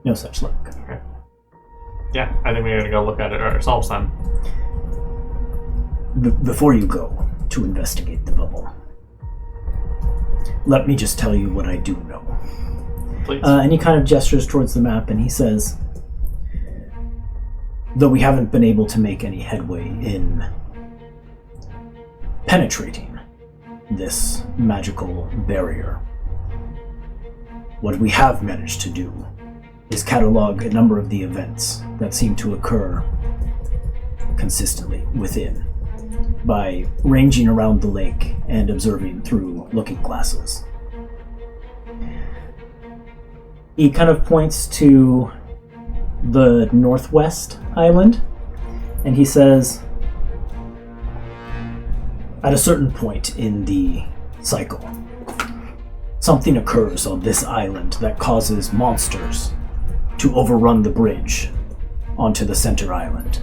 No such luck. Yeah, I think we gotta go look at it ourselves then. Before you go to investigate the bubble, let me just tell you what I do know. Please. And he kind of gestures towards the map and he says, though we haven't been able to make any headway in penetrating this magical barrier, what we have managed to do is catalog a number of the events that seem to occur consistently within by ranging around the lake and observing through looking glasses. He kind of points to the northwest island, and he says, at a certain point in the cycle, something occurs on this island that causes monsters to overrun the bridge onto the center island.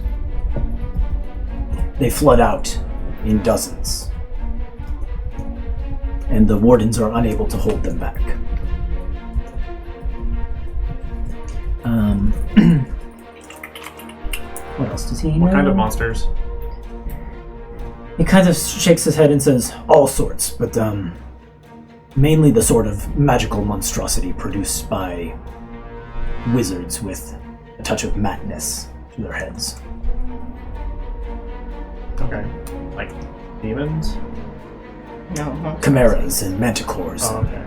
They flood out in dozens, and the wardens are unable to hold them back. What else does he know? What kind of monsters? He kind of shakes his head and says, all sorts, but mainly the sort of magical monstrosity produced by wizards with a touch of madness to their heads. Okay. Like demons? No. Chimeras and manticores. Oh, okay.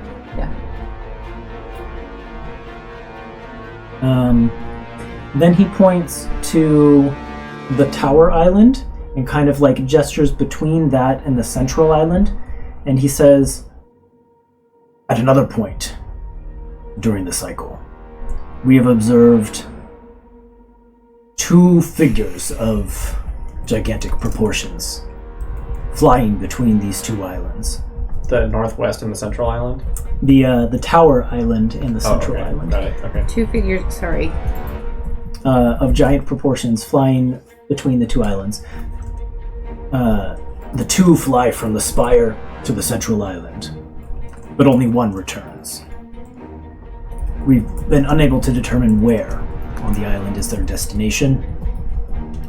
Then he points to the Tower Island and kind of like gestures between that and the Central Island, and he says, at another point during the cycle, we have observed two figures of gigantic proportions flying between these two islands. The northwest and the central island? The Tower Island and the Central okay. Island. Got it. Okay. Two figures, sorry. Of giant proportions flying between the two islands. The two fly from the spire to the Central Island, but only one returns. We've been unable to determine where on the island is their destination,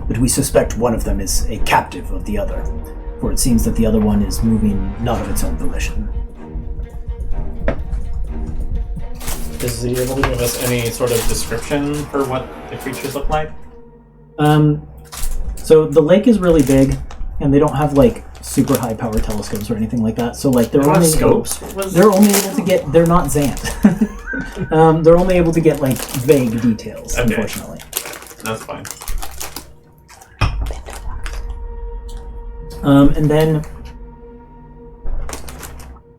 but we suspect one of them is a captive of the other, for it seems that the other one is moving not of its own volition. Is he able to give us any sort of description for what the creatures look like? So the lake is really big, and they don't have like super high power telescopes or anything like that. So like they're only scopes. They're only able to get. They're not Xant. They're only able to get like vague details. Okay. Unfortunately, That's fine. and then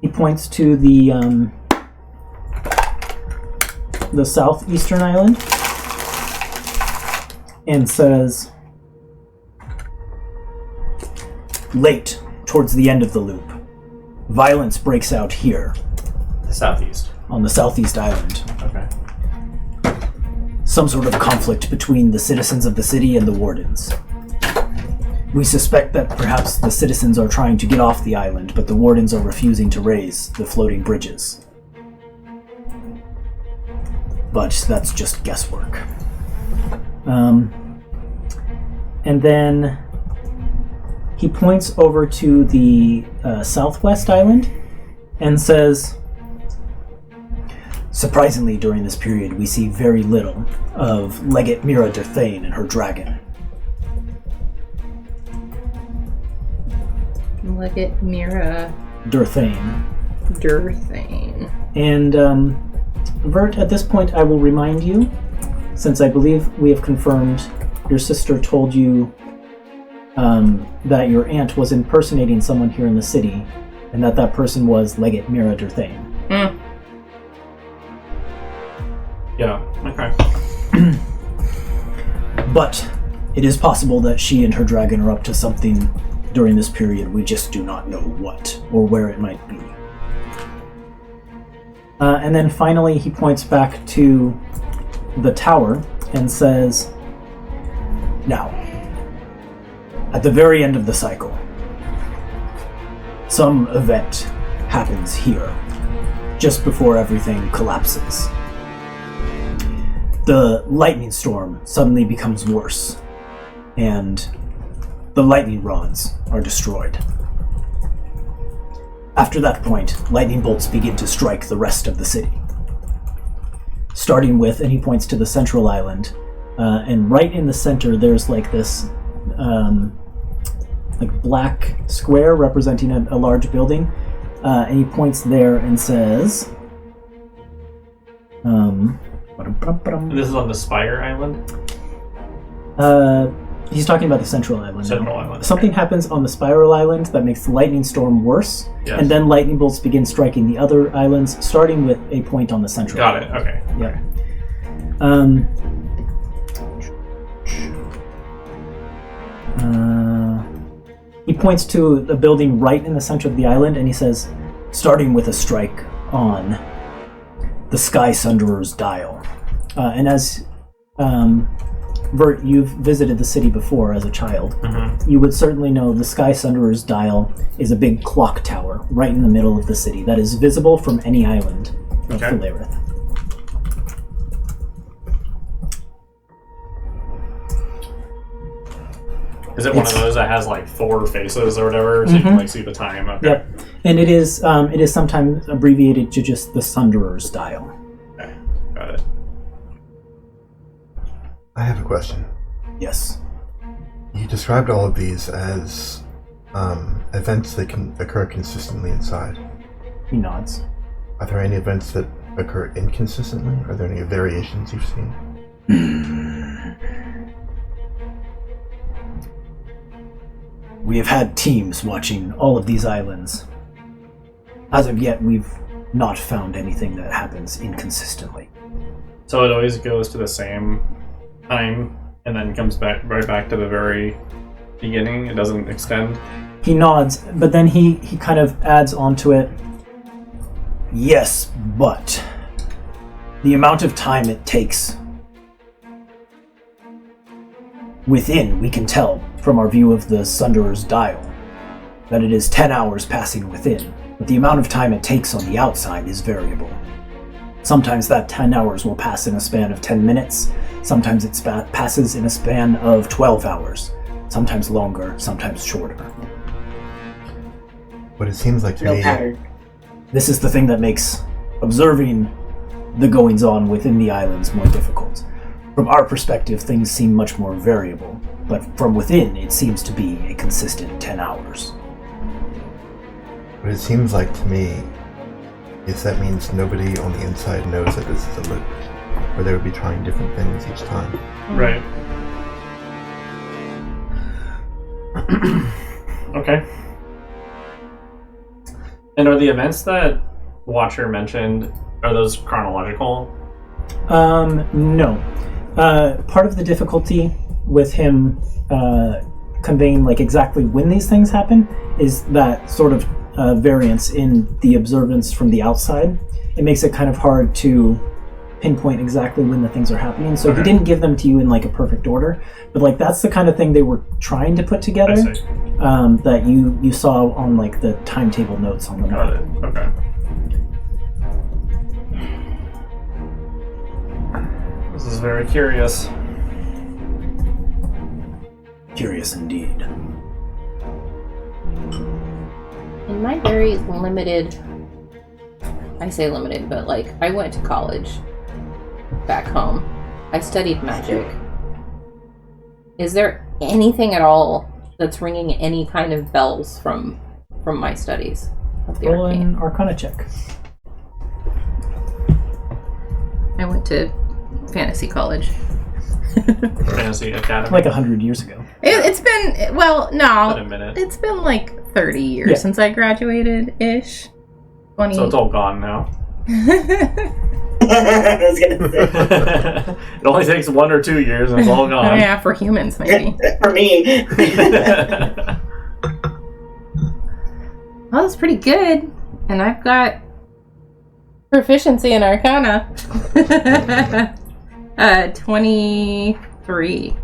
he points to the southeastern island and says, late, towards the end of the loop, violence breaks out here The southeast. on the southeast island. Okay. Some sort of conflict between the citizens of the city and the wardens. We suspect that perhaps the citizens are trying to get off the island, but the wardens are refusing to raise the floating bridges. But that's just guesswork. And then he points over to the southwest island and says, surprisingly, during this period, we see very little of Legate Mira Durthane and her dragon. Look at Mira Durthane. Durthane. And, Vert, at this point, I will remind you, since I believe we have confirmed your sister told you that your aunt was impersonating someone here in the city, and that person was Legate Mira Durthane. Yeah, okay. But it is possible that she and her dragon are up to something during this period. We just do not know what or where it might be. And then finally he points back to the tower and says, now, at the very end of the cycle, some event happens here, just before everything collapses. The lightning storm suddenly becomes worse, and the lightning rods are destroyed. After that point, lightning bolts begin to strike the rest of the city. Starting with, and he points to the central island, and right in the center there's like this like black square representing a large building, and he points there and says, And this is on the Spire Island? he's talking about the Central Island. Central Island. Something okay. happens on the Spiral Island that makes the lightning storm worse, Yes. and then lightning bolts begin striking the other islands, starting with a point on the Central Got Island. it, okay. Yeah. He points to a building right in the center of the island, and he says, starting with a strike on the Sky Sunderer's dial. And as Vert, you've visited the city before as a child. Mm-hmm. You would certainly know the Sky Sunderer's Dial is a big clock tower right in the middle of the city that is visible from any island of Okay. Fulaerith. Is it one of those that has like 4 faces or whatever, so you can like see the time? Okay. Yep. And it is sometimes abbreviated to just the Sunderer's Dial. Okay. Got it. I have a question. Yes. You described all of these as events that can occur consistently inside. He nods. Are there any events that occur inconsistently? Are there any variations you've seen? We have had teams watching all of these islands. As of yet, we've not found anything that happens inconsistently. So it always goes to the same time and then comes back right back to the very beginning. It doesn't extend. He nods, but then he kind of adds onto it. Yes, but the amount of time it takes within, we can tell from our view of the Sunderer's Dial that it is 10 hours passing within, but the amount of time it takes on the outside is variable. Sometimes that 10 hours will pass in a span of 10 minutes, sometimes it passes in a span of 12 hours, sometimes longer, sometimes shorter. What it seems like to No me... pattern. This is the thing that makes observing the goings-on within the islands more difficult. From our perspective, things seem much more variable, but from within, it seems to be a consistent 10 hours. What it seems like to me is that means nobody on the inside knows that this is a loop, or they would be trying different things each time. Right. Okay. And are the events that Watcher mentioned, are those chronological? No. Part of the difficulty with him conveying like exactly when these things happen is that sort of variance in the observance from the outside. It makes it kind of hard to pinpoint exactly when the things are happening. So he didn't give them to you in like a perfect order, but like that's the kind of thing they were trying to put together. I see. That you saw on like the timetable notes on the Got map. it. Okay. This is very curious. Curious indeed. In my very limited, I say limited, but like I went to college back home. I studied magic. Is there anything at all that's ringing any kind of bells from my studies of the Roll arcane? an Arcana check. I went to fantasy college. Fantasy Academy. Like 100 years ago. It's been, well, Been no, a minute. it's been like 30 years Yeah. since I graduated-ish. 20. So it's all gone now. I was gonna say, It only takes 1 or 2 years and it's all Oh, gone. yeah, for humans, maybe. for me. Oh, that's pretty good. And I've got proficiency in Arcana. 23.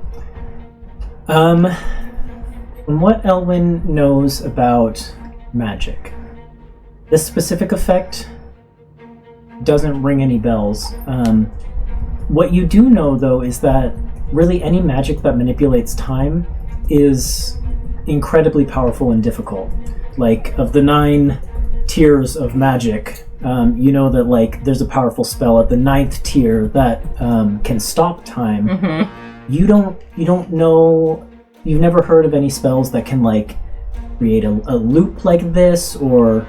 From what Elwyn knows about magic, this specific effect doesn't ring any bells. What you do know, though, is that really any magic that manipulates time is incredibly powerful and difficult. Like, of the 9 tiers of magic, you know that like there's a powerful spell at the 9th tier that can stop time. Mm-hmm. You don't know. You've never heard of any spells that can like create a loop like this, or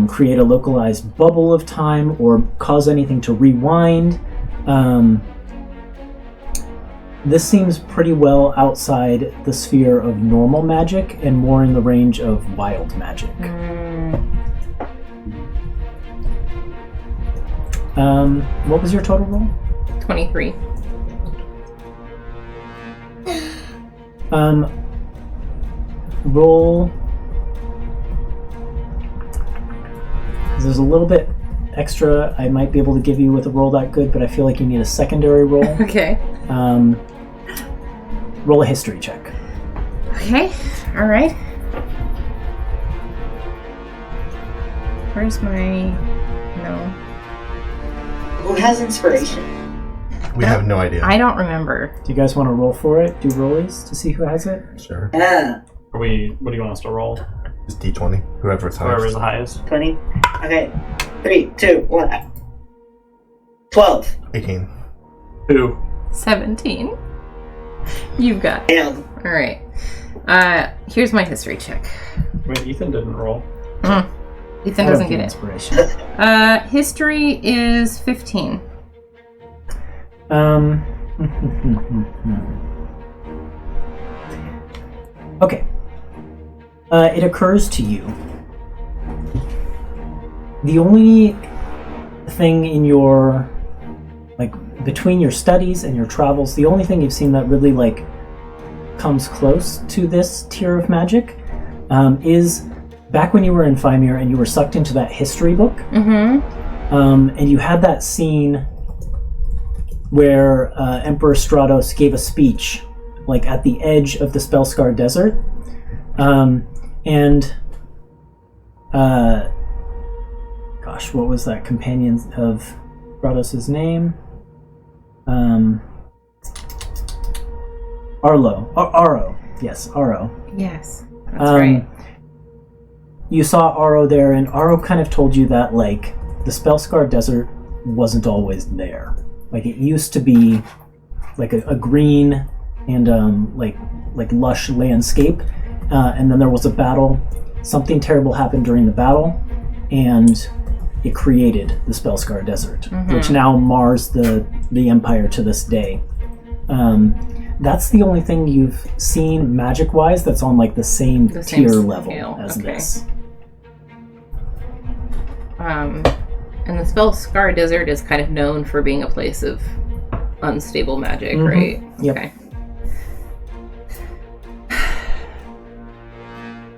create a localized bubble of time, or cause anything to rewind. This seems pretty well outside the sphere of normal magic and more in the range of wild magic. What was your total roll? 23. Roll. There's a little bit extra I might be able to give you with a roll that good, but I feel like you need a secondary roll. Okay. roll a history check. Okay. All right. Where's my... No. Who has inspiration? We have no idea. I don't remember. Do you guys want to roll for it? Do rollies to see who has it? Sure. What do you want us to roll? It's D20. Whoever's Whoever's highest. the highest. 20. Okay. 3, 2, 1. 12. 18. 2. 17. You've got... Damn. All right. Here's my history check. Wait, Ethan didn't roll. Ethan I don't doesn't get get it. inspiration. History is 15. Okay. It occurs to you. The only thing in your, between your studies and your travels, the only thing you've seen that really, comes close to this tier of magic is back when you were in Fimir and you were sucked into that history book. Mm-hmm. And you had that scene where Emperor Stratos gave a speech, at the edge of the Spellscar Desert. Gosh, what was that companion of Stratos' name? Aro. Yes, Aro. Yes, that's right. You saw Aro there, and Aro kind of told you that, the Spellscar Desert wasn't always there. It used to be, a green and, lush landscape, and then there was a battle. Something terrible happened during the battle, and it created the Spellscar Desert, which now mars the Empire to this day. That's the only thing you've seen magic-wise that's on, the same tier level as this. And the Spellscar Desert is kind of known for being a place of unstable magic, right? Yep. Okay.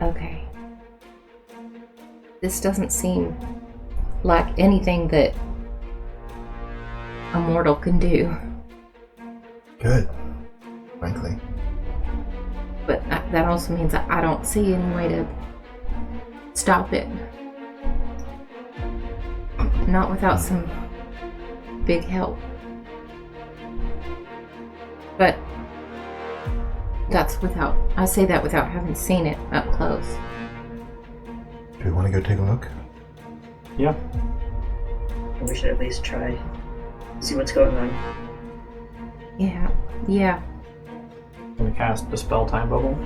Okay. This doesn't seem like anything that a mortal can do. Good. Frankly. But that also means that I don't see any way to stop it. Not without some big help. But I say that without having seen it up close. Do we want to go take a look? Yeah. We should at least try. See what's going on. Yeah. Can we cast Dispel Time Bubble?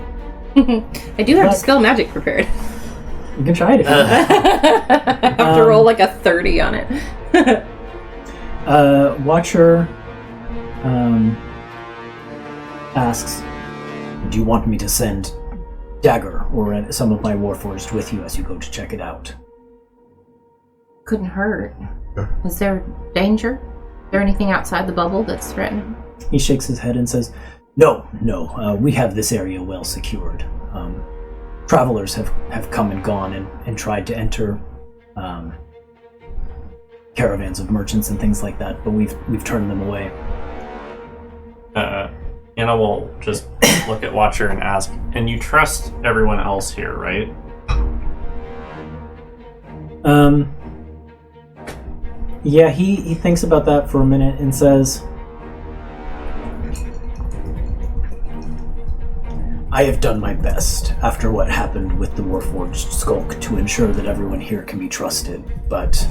I do have Dispel Magic prepared. You can try it if you want. I have to roll a 30 on it. Watcher asks, do you want me to send Dagger or some of my Warforged with you as you go to check it out? Couldn't hurt. Sure. Is there danger? Is there anything outside the bubble that's threatening? He shakes his head and says, No. We have this area well secured. Travelers have come and gone and tried to enter caravans of merchants and things like that, but we've turned them away. Anna will just look at Watcher and ask, and you trust everyone else here, right? Yeah, he thinks about that for a minute and says, I have done my best after what happened with the Warforged Skulk to ensure that everyone here can be trusted, but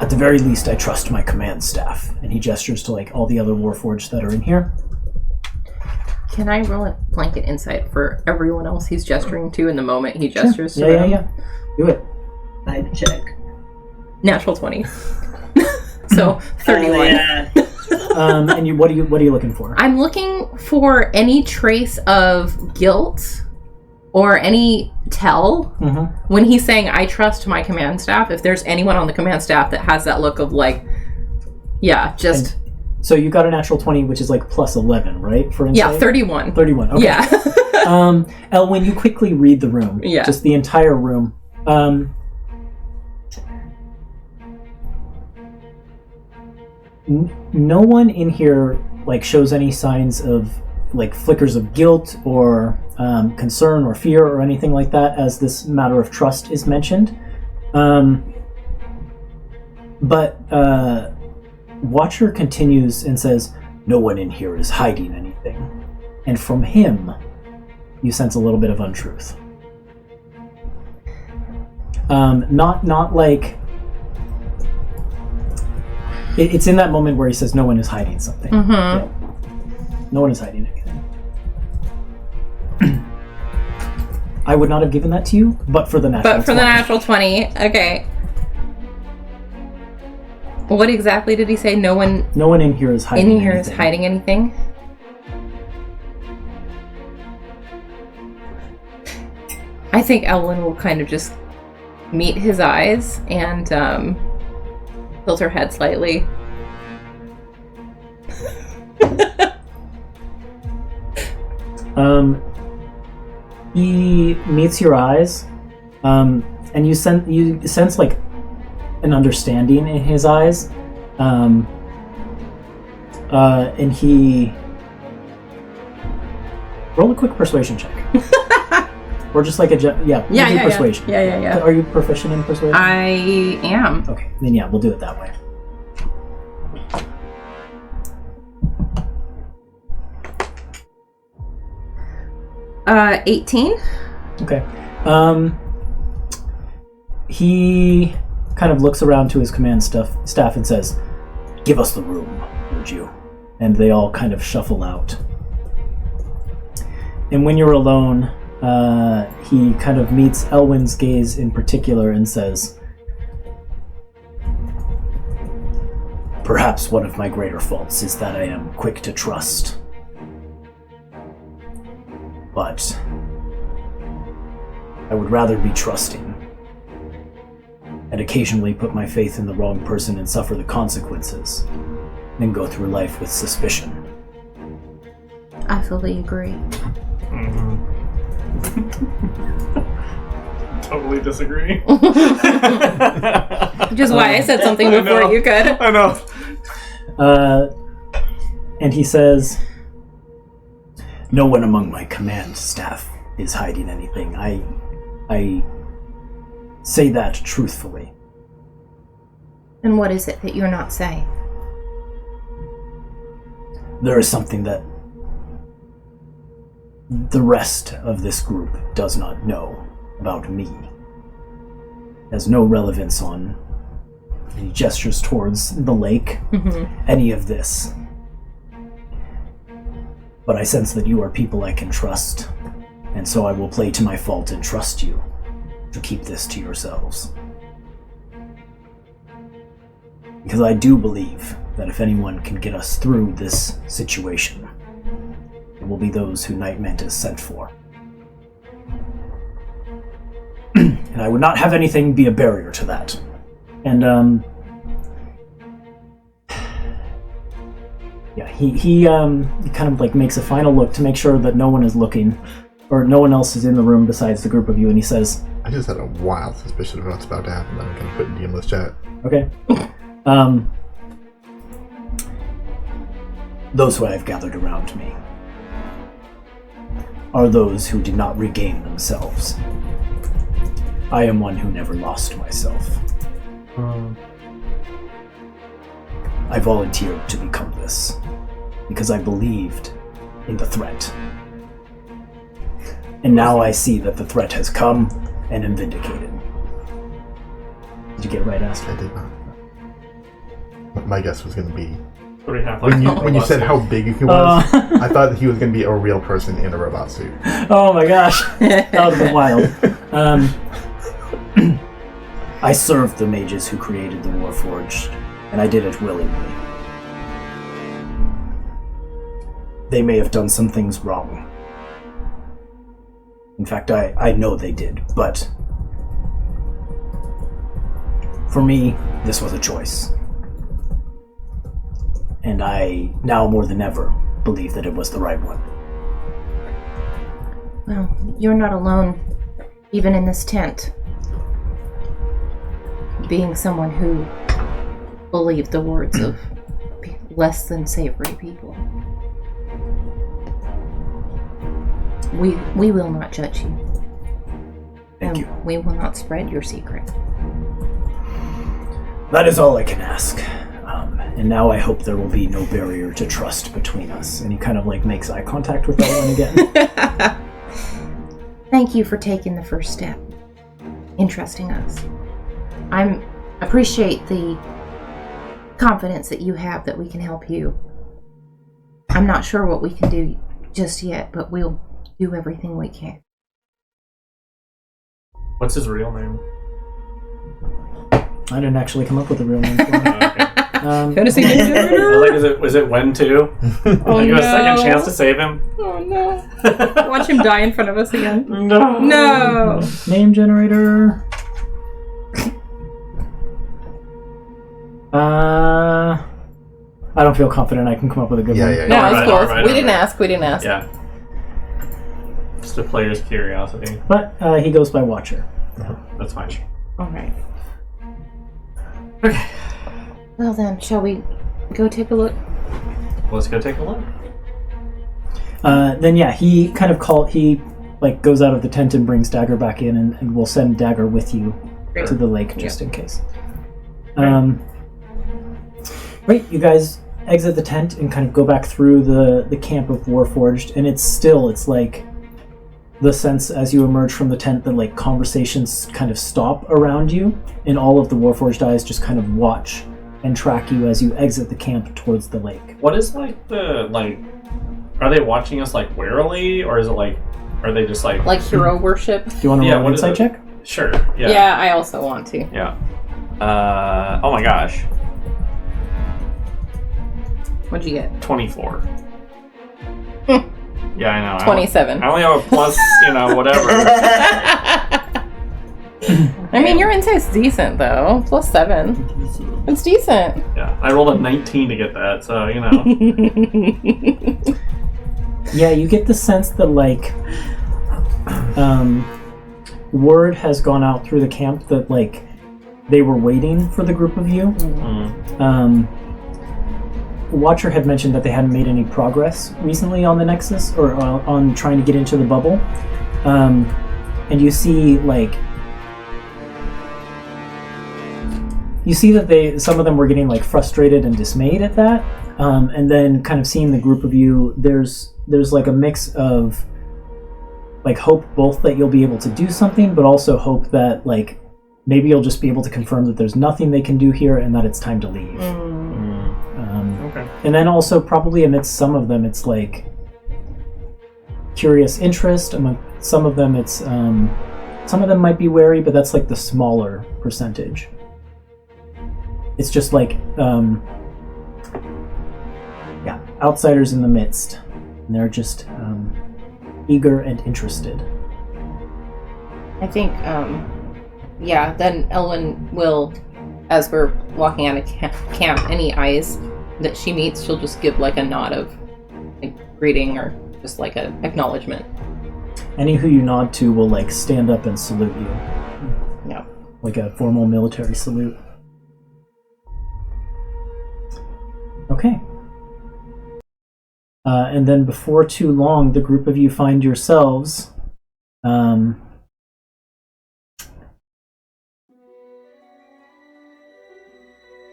at the very least I trust my command staff. And he gestures to all the other Warforged that are in here. Can I roll a blanket insight for everyone else he's gesturing to in the moment he gestures to them? Yeah. Do it. Vibe check. Natural 20. So 31. Oh, yeah. And what are you looking for? I'm looking for any trace of guilt or any tell when he's saying I trust my command staff. If there's anyone on the command staff that has that look of So you got a natural 20, which is plus 11, right? For insight? Yeah, 31. 31. Okay. Yeah. Elwyn, you quickly read the room. Yeah. Just the entire room. no one in here like shows any signs of like flickers of guilt or concern or fear or anything like that as this matter of trust is mentioned. But Watcher continues and says, "No one in here is hiding anything." And from him, you sense a little bit of untruth. Not like... It's in that moment where he says no one is hiding something. Mm-hmm. Yeah. No one is hiding anything. I would not have given that to you, but for the natural 20. But for the natural 20, okay. What exactly did he say? No one in here is hiding anything. is hiding anything? I think Evelyn will kind of just meet his eyes and tilt her head slightly. He meets your eyes, and you sense like an understanding in his eyes, and he roll a quick persuasion check, or just like persuasion. Yeah. Are you proficient in persuasion? I am. Okay, then yeah, we'll do it that way. Uh, 18. Okay. He kind of looks around to his command staff and says, "Give us the room, would you?" And they all kind of shuffle out. And when you're alone, he kind of meets Elwyn's gaze in particular and says, "Perhaps one of my greater faults is that I am quick to trust. But I would rather be trusting and occasionally put my faith in the wrong person and suffer the consequences than go through life with suspicion." I fully agree. Totally disagree. Which is why I said something before you could. I know. And he says, "No one among my command staff is hiding anything. I say that truthfully." And what is it that you're not saying? There is something that the rest of this group does not know about me. It has no relevance on any gestures towards the lake, any of this. But I sense that you are people I can trust, and so I will play to my fault and trust you to keep this to yourselves. Because I do believe that if anyone can get us through this situation, it will be those who Night Mantis sent for. And I would not have anything be a barrier to that. And, yeah, he kind of like makes a final look to make sure that no one is looking, or no one else is in the room besides the group of you, and he says, I just had a wild suspicion of what's about to happen that I'm going to put in Diem's chat. Okay. Those who I have gathered around me are those who did not regain themselves. I am one who never lost myself. I volunteered to become this because I believed in the threat. And now I see that the threat has come and am vindicated. Did you get it right, Astrid? I did not. My guess was going to be... When you said how big he was, I thought that he was going to be a real person in a robot suit. Oh my gosh. That would have been wild. I served the mages who created the Warforged, and I did it willingly. They may have done some things wrong. In fact, I know they did, but for me, this was a choice. And I, now more than ever, believe that it was the right one. Well, you're not alone, even in this tent. Being someone who believed the words of less than savory people. We will not judge you. Thank you. We will not spread your secret. That is all I can ask. And now I hope there will be no barrier to trust between us. And he kind of like makes eye contact with Ellen again. Thank you for taking the first step in trusting us. I appreciate the confidence that you have that we can help you. I'm not sure what we can do just yet, but we'll do everything we can. What's his real name? I didn't actually come up with a real name for him. Okay. Fantasy I Ninja? was like, was it when too? Oh, Give no. a second chance to save him. Oh no. Watch him die in front of us again. No. No! Name generator. I don't feel confident I can come up with a good one. Yeah. No, it's Alright, close. alright, We didn't alright. ask. We didn't ask. Yeah. Just a player's curiosity. But he goes by Watcher. That's fine. Alright. Okay. Well then, shall we go take a look? Let's go take a look. Then yeah, he kind of he like goes out of the tent and brings Dagger back in, and we'll send Dagger with you Great. to the lake just in case. Right, you guys exit the tent and kind of go back through the camp of Warforged, and it's like the sense as you emerge from the tent that like conversations kind of stop around you, and all of the Warforged eyes just kind of watch and track you as you exit the camp towards the lake. What is are they watching us like warily, or is it like, are they just like Like hero worship? Do you want to Yeah, roll an what is insight it? check? Sure. Yeah. Yeah, I also want to. Yeah. Oh my gosh. What'd you get? 24. Yeah, I know. 27. I only have a plus, whatever. I mean, your insight's decent, though. Plus 7. It's decent. Yeah, I rolled a 19 to get that, so, Yeah, you get the sense that like word has gone out through the camp that like they were waiting for the group of you. Watcher had mentioned that they hadn't made any progress recently on the Nexus, or on trying to get into the bubble. And you see that some of them were getting like frustrated and dismayed at that. And then kind of seeing the group of you, there's like a mix of like hope both that you'll be able to do something, but also hope that like maybe you'll just be able to confirm that there's nothing they can do here and that it's time to leave. Okay. And then also probably amidst some of them, it's like curious interest. Among some of them, it's some of them might be wary, but that's like the smaller percentage. It's just like outsiders in the midst, and they're just eager and interested. I think, then Elwyn will, as we're walking out of camp, any eyes that she meets, she'll just give like a nod of like greeting or just like an acknowledgement. Any who you nod to will like stand up and salute you. Yeah. Like a formal military salute. Okay. And then before too long, the group of you find yourselves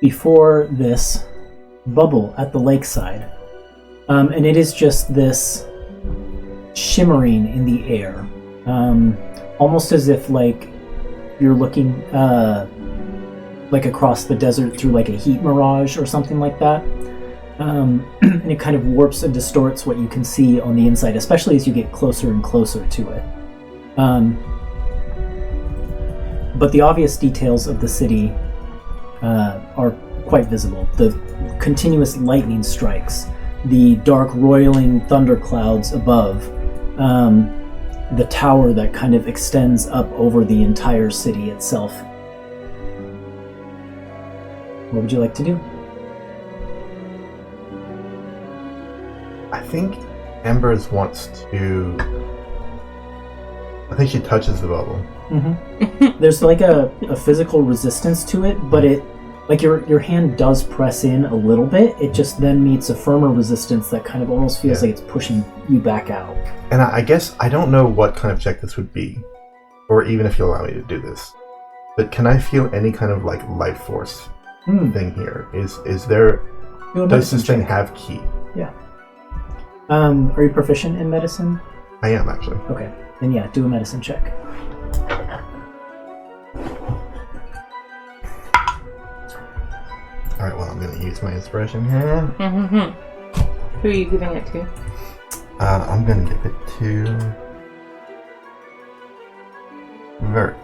before this bubble at the lakeside. And it is just this shimmering in the air. Almost as if like you're looking like across the desert through like a heat mirage or something like that. And it kind of warps and distorts what you can see on the inside, especially as you get closer and closer to it. But the obvious details of the city are quite visible. The continuous lightning strikes, the dark roiling thunderclouds above, the tower that kind of extends up over the entire city itself. What would you like to do? I think Embers wants to... I think she touches the bubble. Mm-hmm. There's like a physical resistance to it, but like your hand does press in a little bit. It just then meets a firmer resistance that kind of almost feels like it's pushing you back out. And I guess I don't know what kind of check this would be, or even if you allow me to do this. But can I feel any kind of like life force thing here? Is there? Does this thing have ki? Yeah. Are you proficient in medicine? I am actually. Okay. Then yeah, do a medicine check. All right. Well, I'm going to use my inspiration here. Who are you giving it to? I'm going to give it to Vert.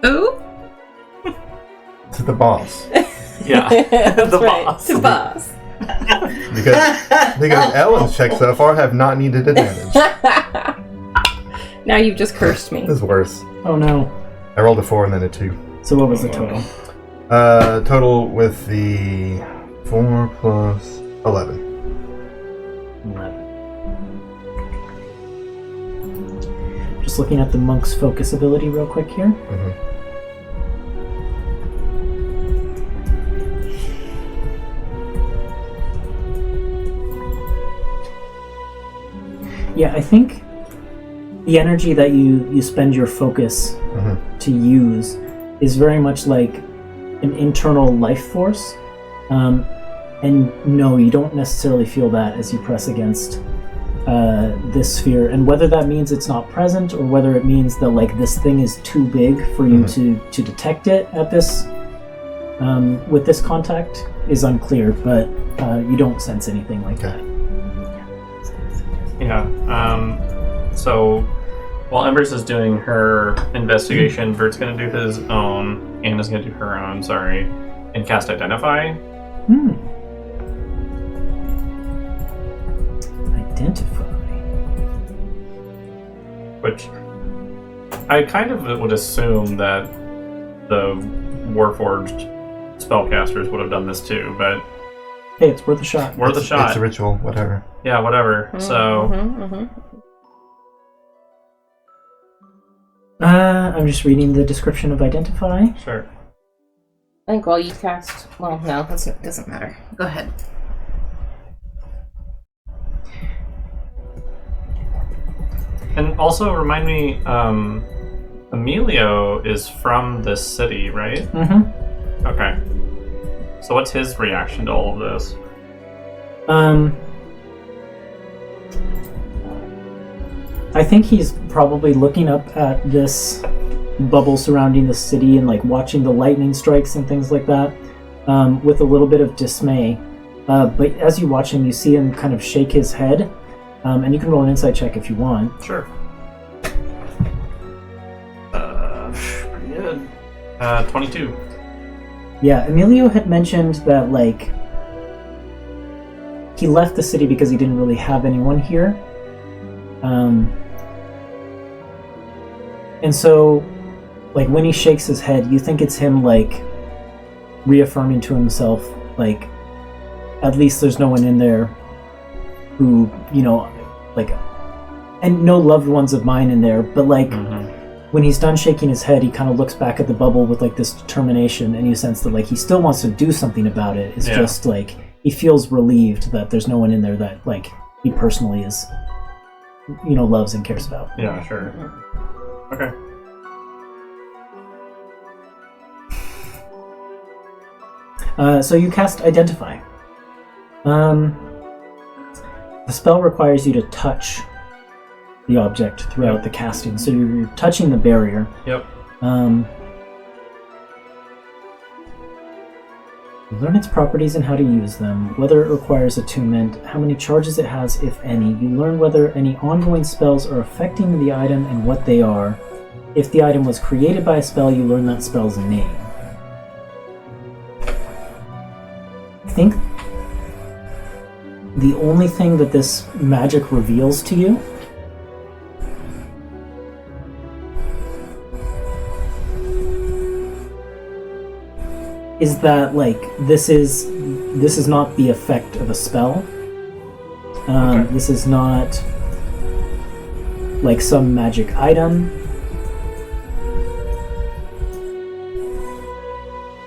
Who? To the boss. Yeah, That's the right. boss. The boss. Because Ellen's checks so far have not needed advantage. Now you've just cursed me. This is worse. Oh no. I rolled a 4 and then a 2. So what was the total? Total with the 4 plus 11. 11. Just looking at the monk's focus ability real quick here. Mm-hmm. Yeah, I think the energy that you spend your focus to use is very much like an internal life force. And no, you don't necessarily feel that as you press against this sphere. And whether that means it's not present or whether it means that like this thing is too big for you to detect it at this with this contact is unclear, but you don't sense anything like that. Yeah. So while Embers is doing her investigation, Vert's going to do his own, Anna's going to do her own, and cast Identify. Identify. Which I kind of would assume that the Warforged spellcasters would have done this too, but Hey, it's worth a shot. worth a shot. It's a ritual, whatever. Yeah, whatever. So I'm just reading the description of Identify. sure. I think while you cast... Well, no, it doesn't matter. Go ahead. And also remind me, Emilio is from this city, right? Mm-hmm. Okay. So what's his reaction to all of this? I think he's probably looking up at this bubble surrounding the city and like watching the lightning strikes and things like that with a little bit of dismay. But as you watch him, you see him kind of shake his head, and you can roll an insight check if you want. Sure. Pretty good. 22. Yeah, Emilio had mentioned that like he left the city because he didn't really have anyone here. And so, like, when he shakes his head, you think it's him, like, reaffirming to himself, like, at least there's no one in there who, you know, like, and no loved ones of mine in there, but, like, when he's done shaking his head, he kind of looks back at the bubble with, like, this determination, and you sense that, like, he still wants to do something about it. It's just, like, he feels relieved that there's no one in there that, like, he personally is, you know, loves and cares about. Yeah, sure. Okay. So you cast Identify. The spell requires you to touch the object throughout the casting, so you're touching the barrier. Yep. You learn its properties and how to use them, whether it requires attunement, how many charges it has, if any. You learn whether any ongoing spells are affecting the item and what they are. If the item was created by a spell, you learn that spell's name. I think the only thing that this magic reveals to you is that, like, this is not the effect of a spell. This is not like some magic item.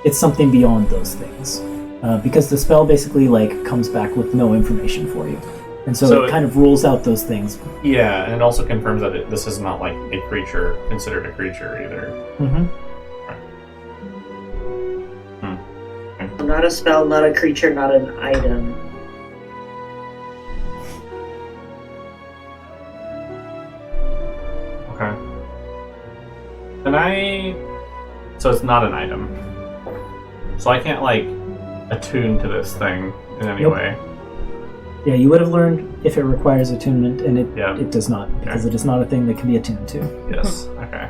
it's something beyond those things. Because the spell basically like comes back with no information for you. And so it kind of rules out those things. Yeah, and it also confirms that this is not like a creature, considered a creature either. Mm-hmm. Not a spell, not a creature, not an item. Okay. So it's not an item. So I can't like attune to this thing in any way. Yeah, you would have learned if it requires attunement, and it does not, because Okay. it is not a thing that can be attuned to. Yes. Okay.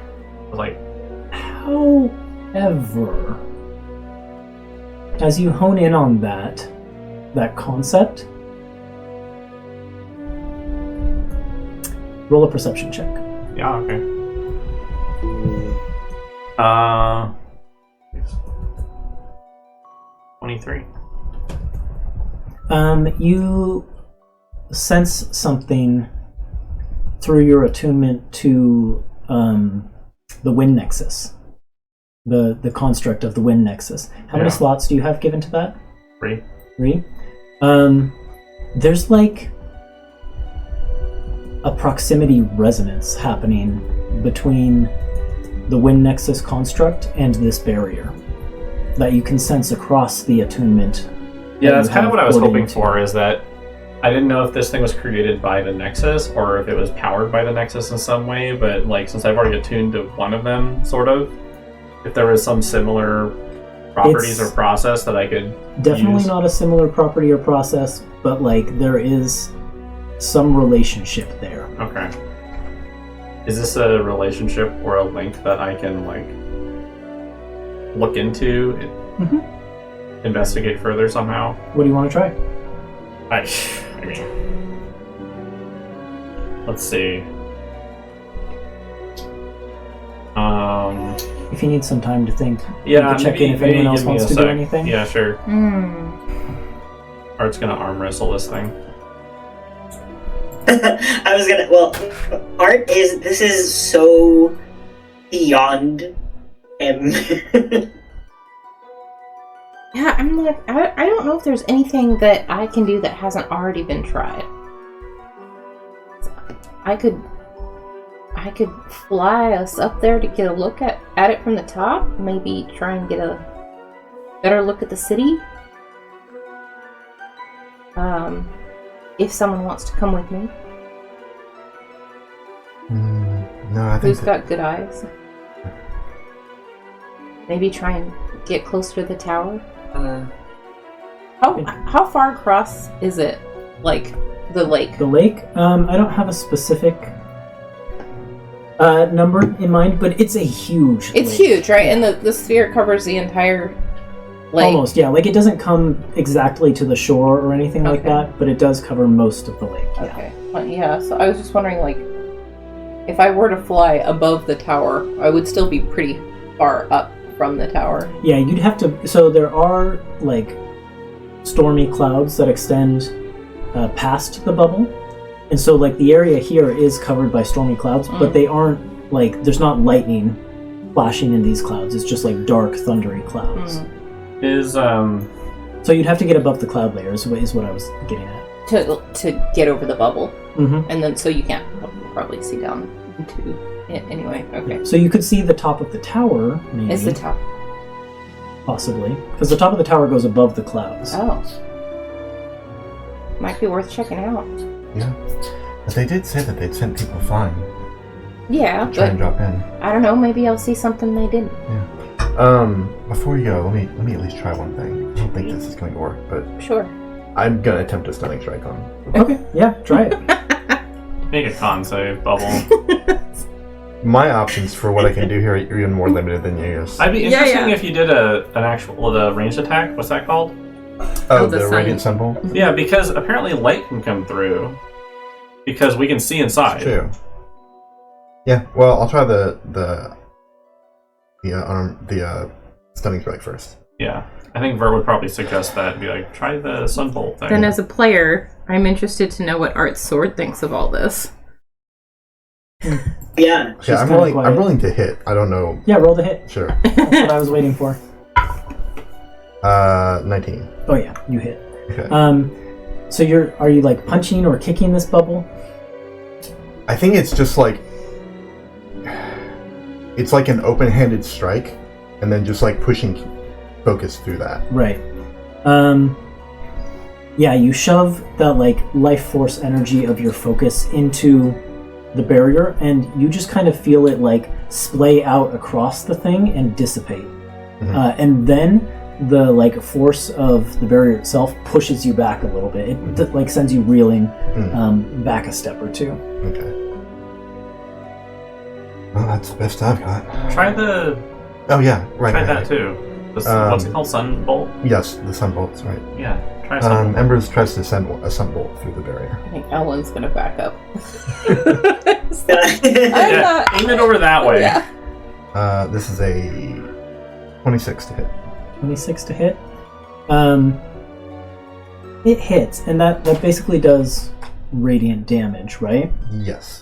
Like, However, as you hone in on that concept, roll a perception check. yeah, okay. 23. You sense something through your attunement to the Wind Nexus, the construct of the Wind Nexus. How many slots do you have given to that? 3. 3. There's like a proximity resonance happening between the Wind Nexus construct and this barrier that you can sense across the attunement. Yeah, that's kind of what I was hoping into. for, is that I didn't know if this thing was created by the Nexus or if it was powered by the Nexus in some way, but like since I've already attuned to one of them, sort of, if there was some similar properties or process that I could Definitely use. not a similar property or process, but like there is some relationship there. Okay. Is this a relationship or a link that I can like look into, investigate further somehow? What do you want to try? I mean, let's see. If you need some time to think, Yeah, you can check in if maybe anyone else give me wants a to sec. do anything. Yeah, sure. Hmm. Art's gonna arm wrestle this thing. I was gonna. Well, this is so beyond him. Yeah, I'm like, I don't know if there's anything that I can do that hasn't already been tried. I could fly us up there to get a look at it from the top. Maybe try and get a better look at the city. If someone wants to come with me, No, I think who's got good eyes. Maybe try and get closer to the tower. How far across is it? Like the lake? The lake, I don't have a specific number in mind, but it's a huge It's lake. huge, right? And the sphere covers the entire lake. Almost, yeah. Like it doesn't come exactly to the shore or anything like Okay. that, but it does cover most of the lake. Yeah. Okay. Well, yeah, so I was just wondering, like, if I were to fly above the tower, I would still be pretty far up from the tower. Yeah, you'd have to. So there are like stormy clouds that extend past the bubble, and so like the area here is covered by stormy clouds, but they aren't like there's not lightning flashing in these clouds. It's just like dark, thundery clouds. Is So you'd have to get above the cloud layers. Is what I was getting at. To get over the bubble. Mm-hmm. And then so you can't probably see down into it anyway. Okay. So you could see the top of the tower, maybe. Is the top? Possibly. Because the top of the tower goes above the clouds. Oh. Might be worth checking out. Yeah. But they did say that they'd sent people flying Yeah, to try and but drop in. I don't know, maybe I'll see something they didn't. Before you go, let me at least try one thing. I don't think this is going to work, but Sure. I'm gonna attempt a stunning strike on him. Okay, yeah, try it. make a con save, Bubble. My options for what I can do here are even more limited than yours. I'd be Yeah, interested yeah. if you did an actual the ranged attack. What's that called? Oh, the the sun. radiant symbol? Yeah, because apparently light can come through. Because we can see inside. True. Yeah, well, I'll try the stunning strike first. Yeah. I think Vert would probably suggest that and be like, try the sunbolt thing. Then as a player, I'm interested to know what Art's sword thinks of all this. Yeah. Yeah, I'm kinda quiet. willing to hit. I don't know. Yeah, roll the hit. Sure. That's what I was waiting for. 19. Oh yeah, you hit. Okay. So are you like punching or kicking this bubble? I think it's just like it's like an open-handed strike, and then just like pushing focus through that. Right. Yeah, you shove the like life force energy of your focus into the barrier, and you just kind of feel it like splay out across the thing and dissipate. And then the like force of the barrier itself pushes you back a little bit. It like sends you reeling back a step or two. Okay. Well, that's the best I've got. Try the. Oh yeah, right. Try that too. What's it called? Sunbolt? Yes, the sunbolt's right. Yeah. Try Sunbolt. Embers tries to send a sunbolt through the barrier. I think Ellen's gonna back up. Yeah, aim it over that way. Yeah. This is a 26 to hit. 26 to hit. It hits, and that basically does radiant damage, right? Yes.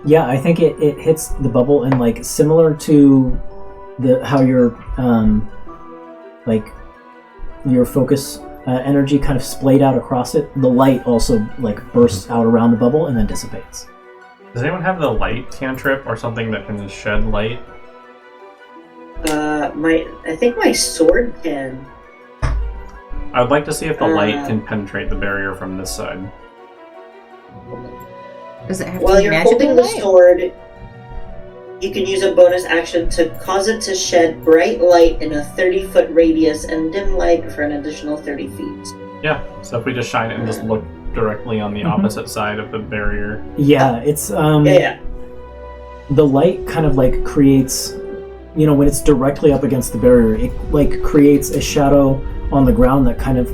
Yeah, I think it hits the bubble, and like similar to how your like your focus energy kind of splayed out across it, the light also like bursts out around the bubble and then dissipates. Does anyone have the light cantrip or something that can shed light? I think my sword can. I would like to see if the light can penetrate the barrier from this side. Does it have While to you're magically holding the light? sword, you can use a bonus action to cause it to shed bright light in a 30-foot radius and dim light for an additional 30 feet. Yeah, so if we just shine it and just look directly on the opposite side of the barrier. Yeah, it's Yeah. the light kind of like creates, when it's directly up against the barrier, it like creates a shadow on the ground that kind of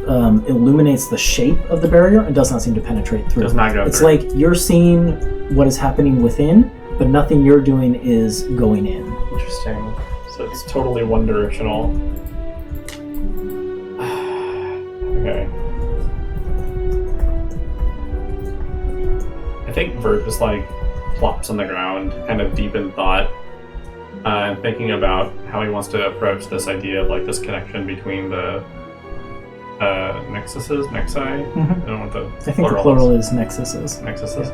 illuminates the shape of the barrier and does not seem to penetrate through. Does not go It's through. like you're seeing what is happening within, but nothing you're doing is going in. Interesting. So it's totally one directional. Okay. I think Vert just like plops on the ground, kind of deep in thought, thinking about how he wants to approach this idea of like this connection between the nexuses, nexi. I don't know what the I think the plural is nexuses. Nexuses.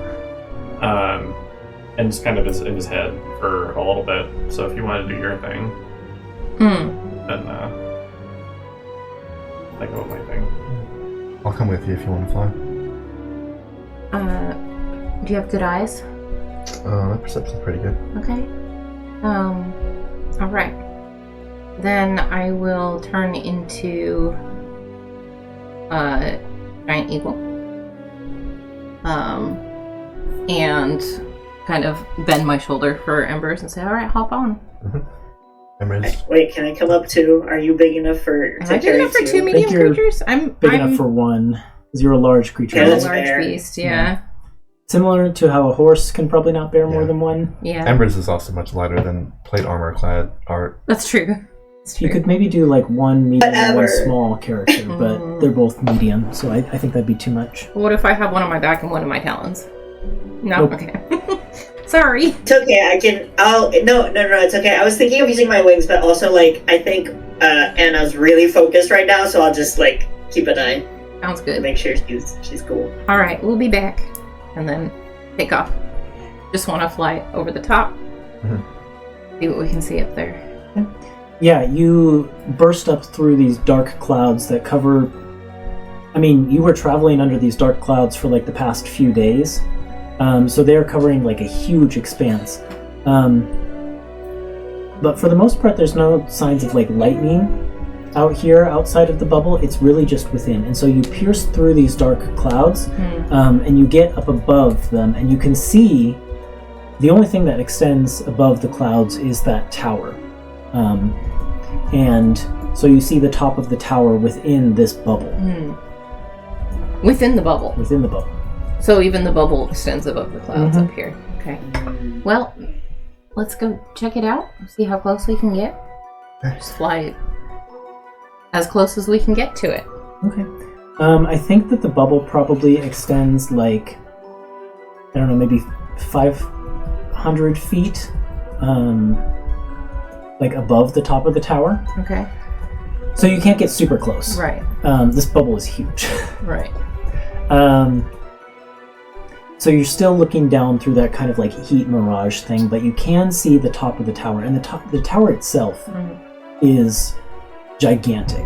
And just kind of is in his head for a little bit. So if you want to do your thing, then I go with my thing. I'll come with you if you want to fly. Do you have good eyes? My perception's pretty good. Okay. Alright. Then I will turn into a giant eagle. And kind of bend my shoulder for Embers and say, alright, hop on. Embers. Wait, can I come up too? Are you big enough for Am I big enough for two I medium think you're creatures? I'm Big enough for one, because you're a large creature. Yeah, I'm a that's large fair. beast, yeah. Similar to how a horse can probably not bear more than one. Yeah. Embers is also much lighter than plate armor clad art. That's true. That's You true. could maybe do like one medium and one Whatever. small character, but they're both medium, so I think that'd be too much. What if I have one on my back and one on my talons? No? Nope. Okay. Sorry. It's okay, I can. No, it's okay. I was thinking of using my wings, but also, like, I think Anna's really focused right now, so I'll just, like, keep an eye Sounds to good. make sure she's cool. Alright, we'll be back. And then take off. Just want to fly over the top. See what we can see up there. Yeah, you burst up through these dark clouds that cover... I mean, you were traveling under these dark clouds for like the past few days. So they're covering like a huge expanse. But for the most part, there's no signs of like lightning out here outside of the bubble. It's really just within. And so you pierce through these dark clouds and you get up above them, and you can see the only thing that extends above the clouds is that tower. And so you see the top of the tower within this bubble. Within the bubble. Within the bubble. So even the bubble extends above the clouds up here. Okay. Well, let's go check it out. See how close we can get. Just fly as close as we can get to it. Okay. I think that the bubble probably extends like, I don't know, maybe 500 feet like above the top of the tower. Okay. So you can't get super close. Right. This bubble is huge. Right. So you're still looking down through that kind of like heat mirage thing, but you can see the top of the tower, and the tower itself is gigantic.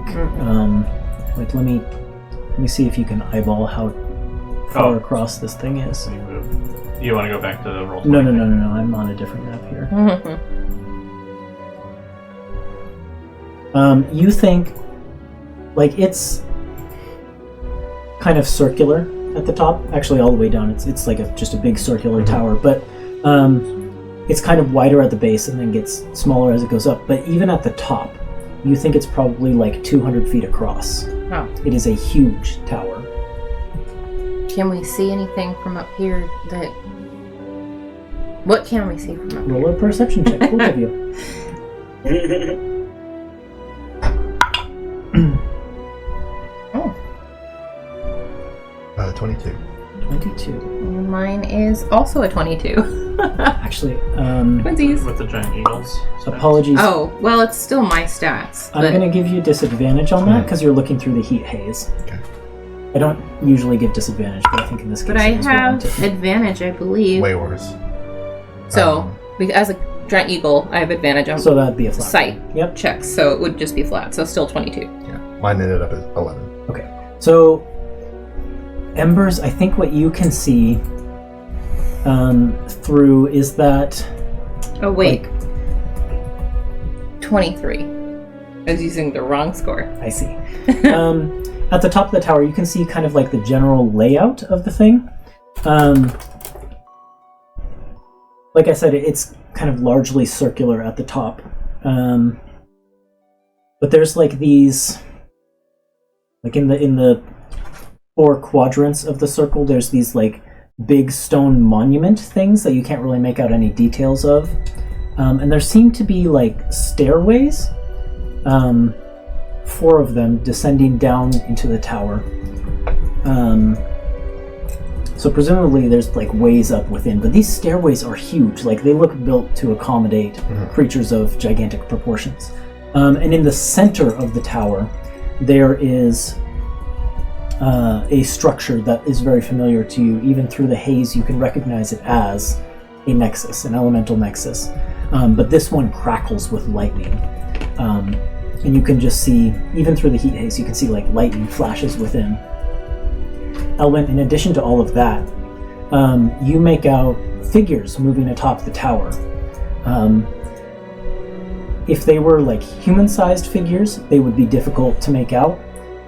Like let me see if you can eyeball how far across this thing is. You want to go back to the roll? No. I'm on a different map here. You think like it's kind of circular at the top, actually all the way down. It's like just a big circular tower, but it's kind of wider at the base and then gets smaller as it goes up. But even at the top, you think it's probably like 200 feet across. Oh. It is a huge tower. Can we see anything from up here that... What can we see from up Roll a perception check, both of you. Oh. 22. 22. Mine is also a 22. Actually, Twinsies. With the giant eagles. apologies. Oh, well, it's still my stats. I'm going to give you disadvantage on that because you're looking through the heat haze. Okay. I don't usually give disadvantage, but I think in this case But I it is have warranted. advantage, I believe. Way worse. So, as a giant eagle, I have advantage on So that'd be a flat. sight Yep. checks, so it would just be flat. So still 22. Yeah. Mine ended up at 11. Okay. So, Embers, I think what you can see through is that... Oh, wait. Like, 23. I was using the wrong score. I see. At the top of the tower, you can see kind of like the general layout of the thing. Like I said, it's kind of largely circular at the top. But there's like these, like in the 4 quadrants of the circle, there's these like big stone monument things that you can't really make out any details of. And there seem to be like stairways. 4 of them descending down into the tower. So presumably there's like ways up within, but these stairways are huge. Like they look built to accommodate creatures of gigantic proportions. And in the center of the tower, there is a structure that is very familiar to you. Even through the haze, you can recognize it as a nexus, an elemental nexus. But this one crackles with lightning. And you can just see, even through the heat haze, you can see like lightning flashes within. Elwyn, in addition to all of that, you make out figures moving atop the tower. If they were like human-sized figures, they would be difficult to make out,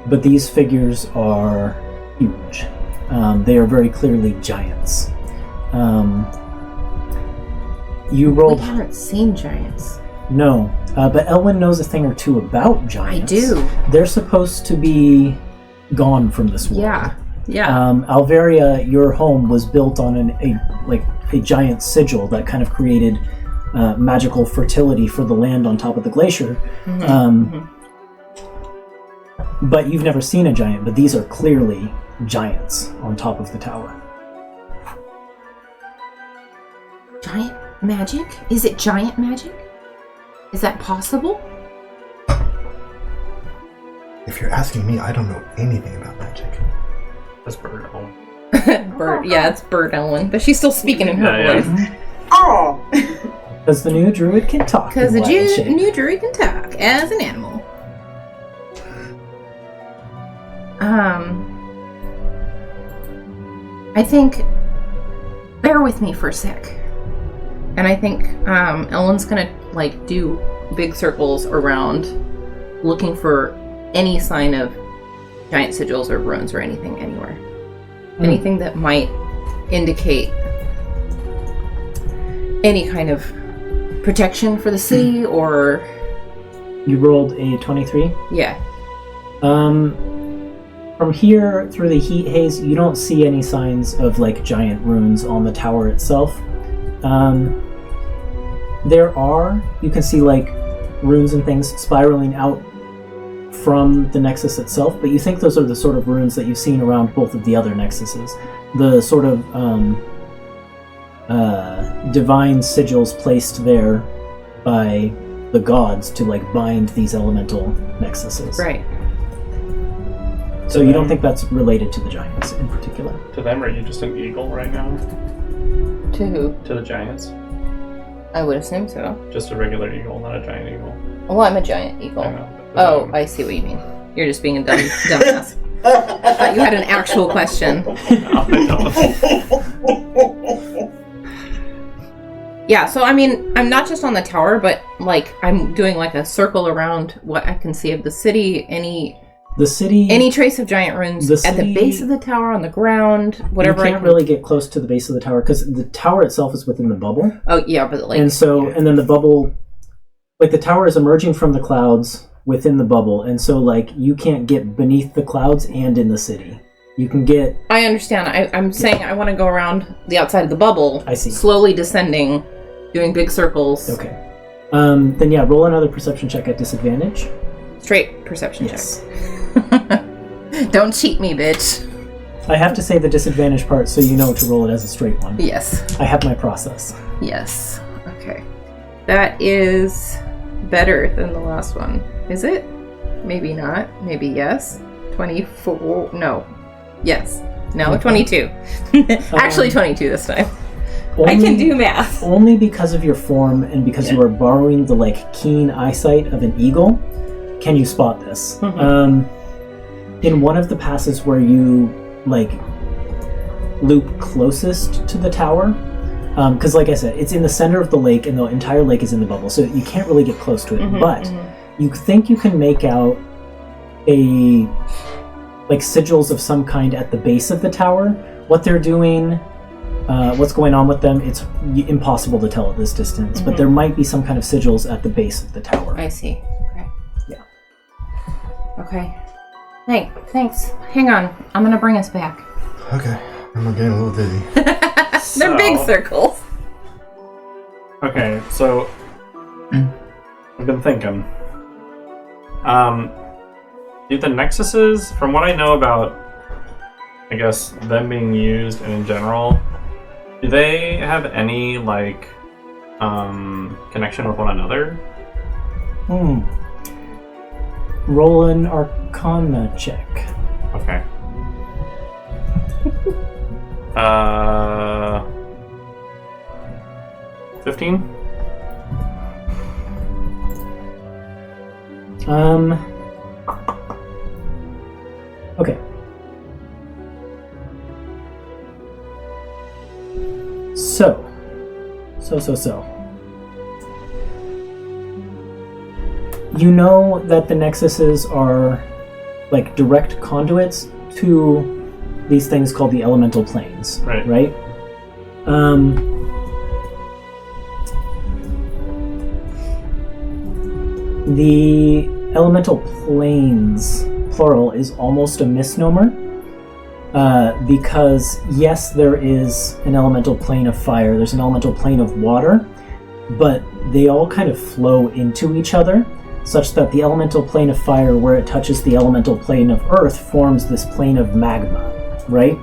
but these figures are huge. They are very clearly giants. You rolled... We haven't seen giants. No, but Elwyn knows a thing or two about giants. I do. They're supposed to be gone from this world. Yeah. Alvaria, your home, was built on a giant sigil that kind of created magical fertility for the land on top of the glacier. But you've never seen a giant, but these are clearly giants on top of the tower. Giant magic? Is it giant magic? Is that possible? If you're asking me, I don't know anything about magic. That's bird home. Bird, yeah, it's Bird Ellen, but she's still speaking in her voice. Oh! Because the new druid can talk. Because in the wild shape. new druid can talk as an animal. I think... Bear with me for a sec. And I think Ellen's gonna like do big circles around looking for any sign of giant sigils or runes or anything anywhere. Anything that might indicate any kind of protection for the city or... You rolled a 23? Yeah. From here, through the heat haze, you don't see any signs of like giant runes on the tower itself. You can see like runes and things spiraling out from the nexus itself, but you think those are the sort of runes that you've seen around both of the other nexuses. The sort of divine sigils placed there by the gods to like bind these elemental nexuses. Right. So you don't think that's related to the giants in particular? To them, are you just an eagle right now? To who? To the giants? I would assume so. Just a regular eagle, not a giant eagle. Well, I'm a giant eagle. I know. Oh, I see what you mean. You're just being a dumbass. I thought you had an actual question. No, I don't. Yeah, so I mean, I'm not just on the tower, but like I'm doing like a circle around what I can see of the city. Any trace of giant runes at the base of the tower, on the ground, whatever. You can't really get close to the base of the tower because the tower itself is within the bubble. Oh yeah, but like and then the bubble, like the tower is emerging from the clouds within the bubble, and so like you can't get beneath the clouds and in the city. You can get. I understand. I'm saying I want to go around the outside of the bubble. I see. Slowly descending, doing big circles. Okay. Then yeah, roll another perception check at disadvantage. Straight perception Yes. check. Don't cheat me, bitch. I have to say the disadvantage part so you know to roll it as a straight one. Yes. I have my process. Yes. Okay. That is better than the last one. Is it? Maybe not. Maybe yes. 24. No. Yes. No, 22. Actually 22 this time. I can do math. Only because of your form and because you are borrowing the like keen eyesight of an eagle can you spot this. Mm-hmm. In one of the passes where you like loop closest to the tower, because like I said, it's in the center of the lake and the entire lake is in the bubble, so you can't really get close to it. But you think you can make out a like sigils of some kind at the base of the tower. What they're doing, what's going on with them, it's impossible to tell at this distance. But there might be some kind of sigils at the base of the tower. I see. Okay. Yeah. Okay. Hey, thanks. Hang on. I'm gonna bring us back. Okay, I'm getting a little dizzy. They're big circles. Okay, so I've been thinking. Do the nexuses, from what I know about, I guess, them being used and in general, do they have any, like, connection with one another? Roll an Arcana check. Okay. 15? Okay. So. You know that the nexuses are like direct conduits to these things called the elemental planes. Right. The elemental planes, plural, is almost a misnomer. Because yes, there is an elemental plane of fire, there's an elemental plane of water, but they all kind of flow into each other, such that the elemental plane of fire, where it touches the elemental plane of earth, forms this plane of magma, right?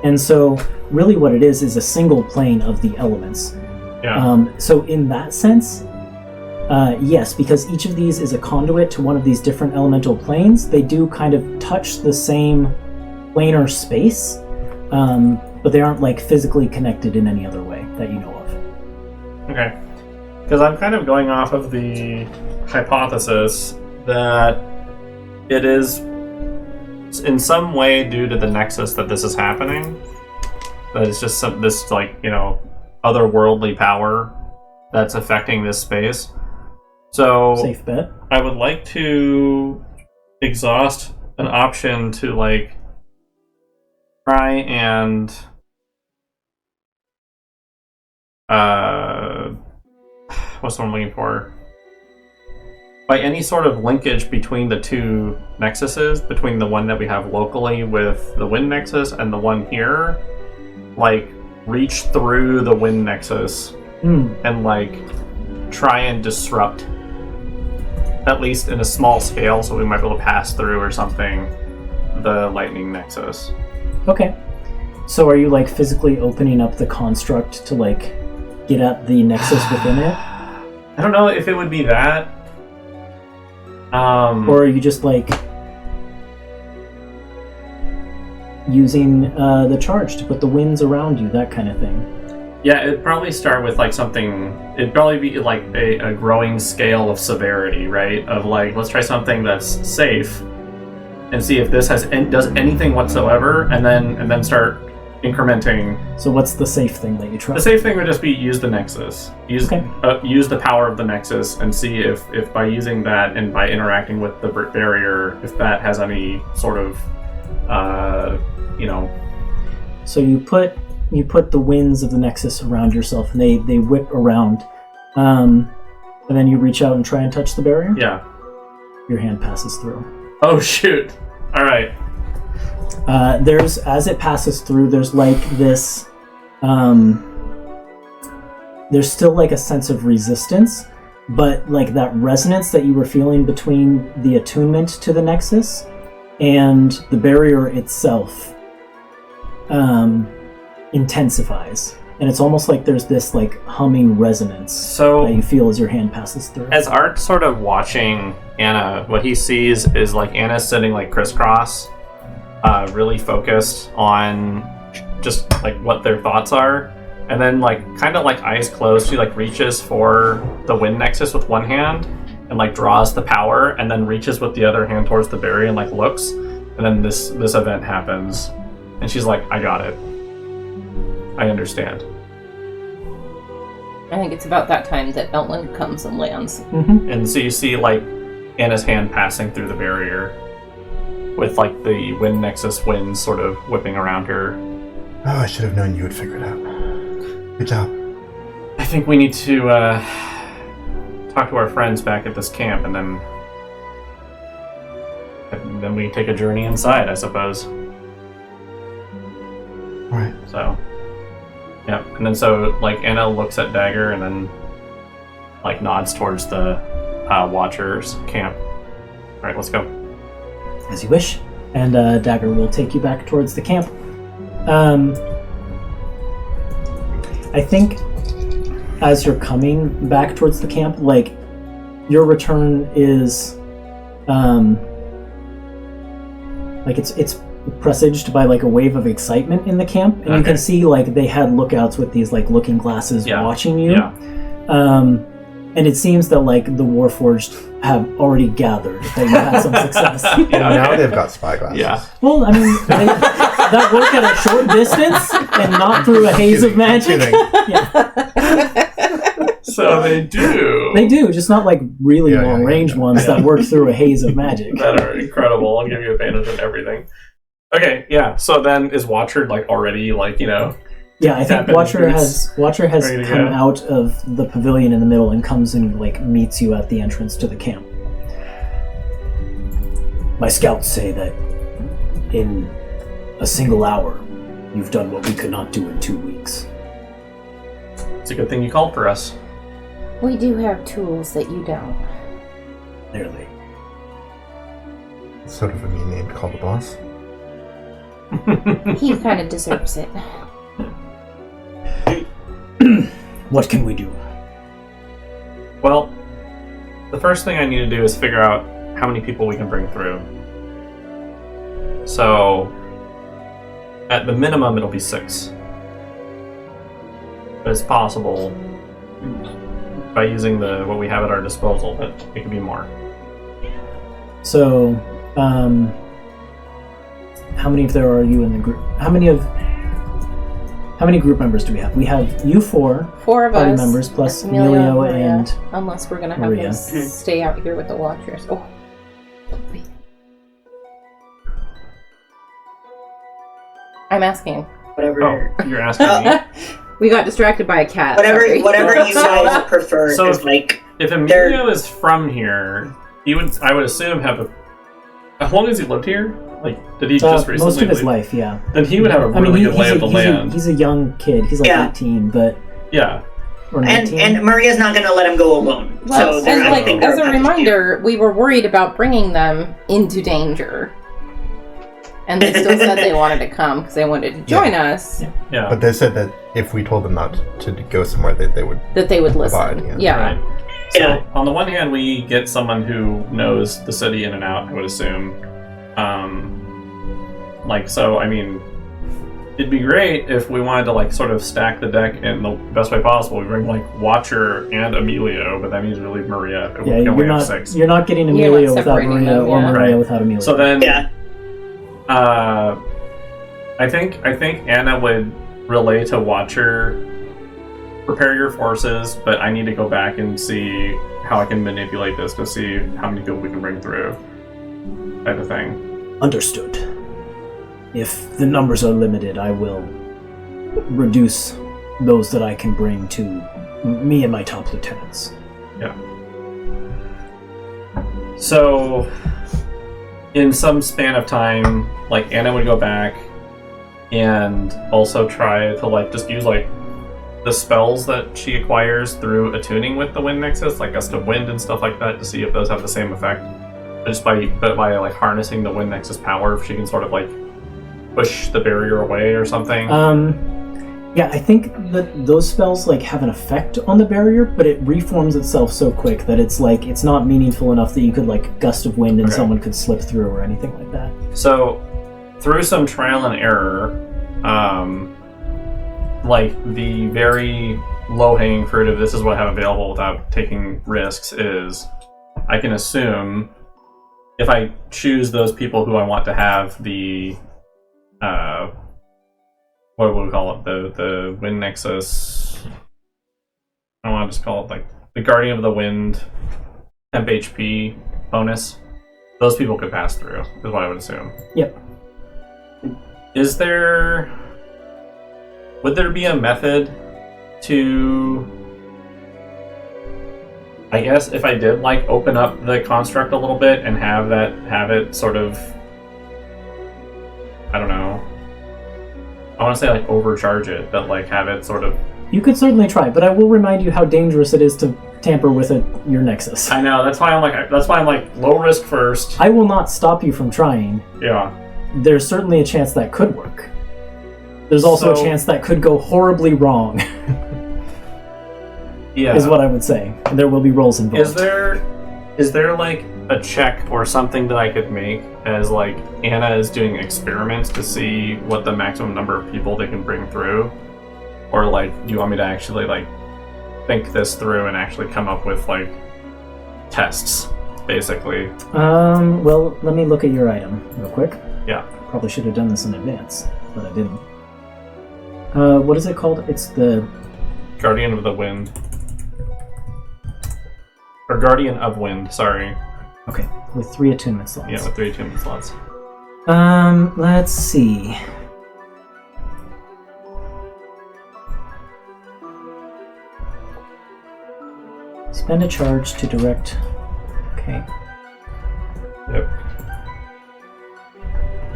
And so really what it is a single plane of the elements. Yeah. So in that sense, yes, because each of these is a conduit to one of these different elemental planes, they do kind of touch the same planar space, but they aren't like physically connected in any other way that you know of. Okay. Because I'm kind of going off of the hypothesis that it is in some way due to the nexus that this is happening. That it's just this, like, you know, otherworldly power that's affecting this space. So Safe bet. I would like to exhaust an option to, like, try and what's the one I'm looking for? By any sort of linkage between the two nexuses, between the one that we have locally with the wind nexus and the one here, like, reach through the wind nexus and, like, try and disrupt, at least in a small scale, so we might be able to pass through or something, the lightning nexus. Okay. So are you like physically opening up the construct to like get at the nexus within it? I don't know if it would be that. Or are you just like using the charge to put the winds around you, that kind of thing? Yeah, it'd probably start with like something. It'd probably be like a growing scale of severity, right? Of like, let's try something that's safe, and see if this does anything whatsoever, and then start incrementing. So what's the safe thing that you try? The safe thing would just be use the Nexus. Use the power of the Nexus, and see if by using that and by interacting with the barrier, if that has any sort of, So you put the winds of the Nexus around yourself, and they whip around, and then you reach out and try and touch the barrier. Yeah. Your hand passes through. Oh shoot! All right. As it passes through, there's like this. There's still like a sense of resistance, but like that resonance that you were feeling between the attunement to the Nexus and the barrier itself intensifies, and it's almost like there's this like humming resonance that you feel as your hand passes through. As Art's sort of watching Anna, what he sees is like Anna's sitting like crisscross, really focused on just like what their thoughts are, and then like kind of like eyes closed, she like reaches for the wind nexus with one hand and like draws the power, and then reaches with the other hand towards the barrier and like looks, and then this event happens, and she's like, I got it. I understand. I think it's about that time that Elwyn comes and lands. Mm-hmm. And so you see like Anna's hand passing through the barrier with like the wind nexus winds sort of whipping around her. Oh, I should have known you would figure it out. Good job. I think we need to talk to our friends back at this camp, and then we take a journey inside, I suppose. All right. So, yeah, and then so like Anna looks at Dagger and then like nods towards the Watchers camp. All right, let's go. As you wish. And Dagger will take you back towards the camp. I think as you're coming back towards the camp, like, your return is, like, it's presaged by, like, a wave of excitement in the camp. And you can see, like, they had lookouts with these, like, looking glasses watching you. Yeah. And it seems that, like, the Warforged have already gathered that you had some success. Now they've got spy glasses. Yeah. Well, I mean, that work at a short distance and not through a haze of magic. Yeah. So they do. They do, just not like really long-range ones that work through a haze of magic. That are incredible. I'll give you advantage on everything. Okay, yeah. So then is Watcher like already like, you know? Yeah, I think Watcher has come out of the pavilion in the middle and comes and like meets you at the entrance to the camp. My scouts say that in a single hour, you've done what we could not do in 2 weeks. It's a good thing you called for us. We do have tools that you don't. Nearly. Sort of a mean name to call the boss. He kind of deserves it. What can we do? Well, the first thing I need to do is figure out how many people we can bring through. So, at the minimum, it'll be 6. But it's possible, by using what we have at our disposal, that it could be more. So, how many of there are you in the group? How many group members do we have? We have you 4. 4 of party us. members plus Emilio Emilio and unless we're gonna have Maria. them stay out here with the Watchers. Oh. I'm asking. Whatever. Oh, you're asking me? We got distracted by a cat. Whatever sorry. you guys prefer. So is like if Emilio is from here, he would, I would assume, have a... How long has he lived here? Like, did he just recently most of his leave? life, yeah. Then he would have a really good lay of the land. He's a young kid. He's like 18, but... Yeah. Or 19. And Maria's not going to let him go alone. Well, so and I like, think as they're a reminder, we were worried about bringing them into danger. And they still said they wanted to come because they wanted to join us. Yeah. But they said that if we told them not to go somewhere, that they would listen. abide, Yeah. Right. So on the one hand, we get someone who knows the city in and out, I would assume. So, I mean, it'd be great if we wanted to, sort of stack the deck in the best way possible. We bring, Watcher and Emilio, but that means we leave Maria. Yeah, we only you're have not 6. you're not getting You're Emilio not without separating Maria them, or yeah. Maria Right. without Emilio. So then, Yeah. I think Anna would relay to Watcher, prepare your forces, but I need to go back and see how I can manipulate this to see how many people we can bring through, type of thing. Understood. If the numbers are limited, I will reduce those that I can bring to me and my top lieutenants. Yeah. So, in some span of time, Anna would go back and also try to just use the spells that she acquires through attuning with the Wind Nexus, like Gust of Wind and stuff like that, to see if those have the same effect. Just by harnessing the Wind Nexus power, if she can sort of push the barrier away or something. Yeah, I think that those spells have an effect on the barrier, but it reforms itself so quick that it's it's not meaningful enough that you could Gust of Wind and Okay. someone could slip through or anything like that. So, through some trial and error, the very low-hanging fruit of this is what I have available without taking risks is I can assume if I choose those people who I want to have the what would we call it? The Wind Nexus. I don't want to just call it the Guardian of the Wind temp HP bonus. Those people could pass through, is what I would assume. Yep. Would there be a method to, I guess, if I did open up the construct a little bit and have it sort of, I don't know, I want to say overcharge it, but have it sort of. You could certainly try, but I will remind you how dangerous it is to tamper with your Nexus. I know, that's why I'm low risk first. I will not stop you from trying. Yeah. There's certainly a chance that could work. There's also a chance that could go horribly wrong. Yeah. Is what I would say. And there will be rolls involved. Is there a check or something that I could make as Anna is doing experiments to see what the maximum number of people they can bring through? Or do you want me to actually think this through and actually come up with tests, basically? Well, let me look at your item real quick. Yeah. Probably should have done this in advance, but I didn't. What is it called? It's the Guardian of the Wind. Or Guardian of Wind, sorry. Okay, with 3 attunement slots. Yeah, with 3 attunement slots. Let's see. Spend a charge to direct. Okay. Yep.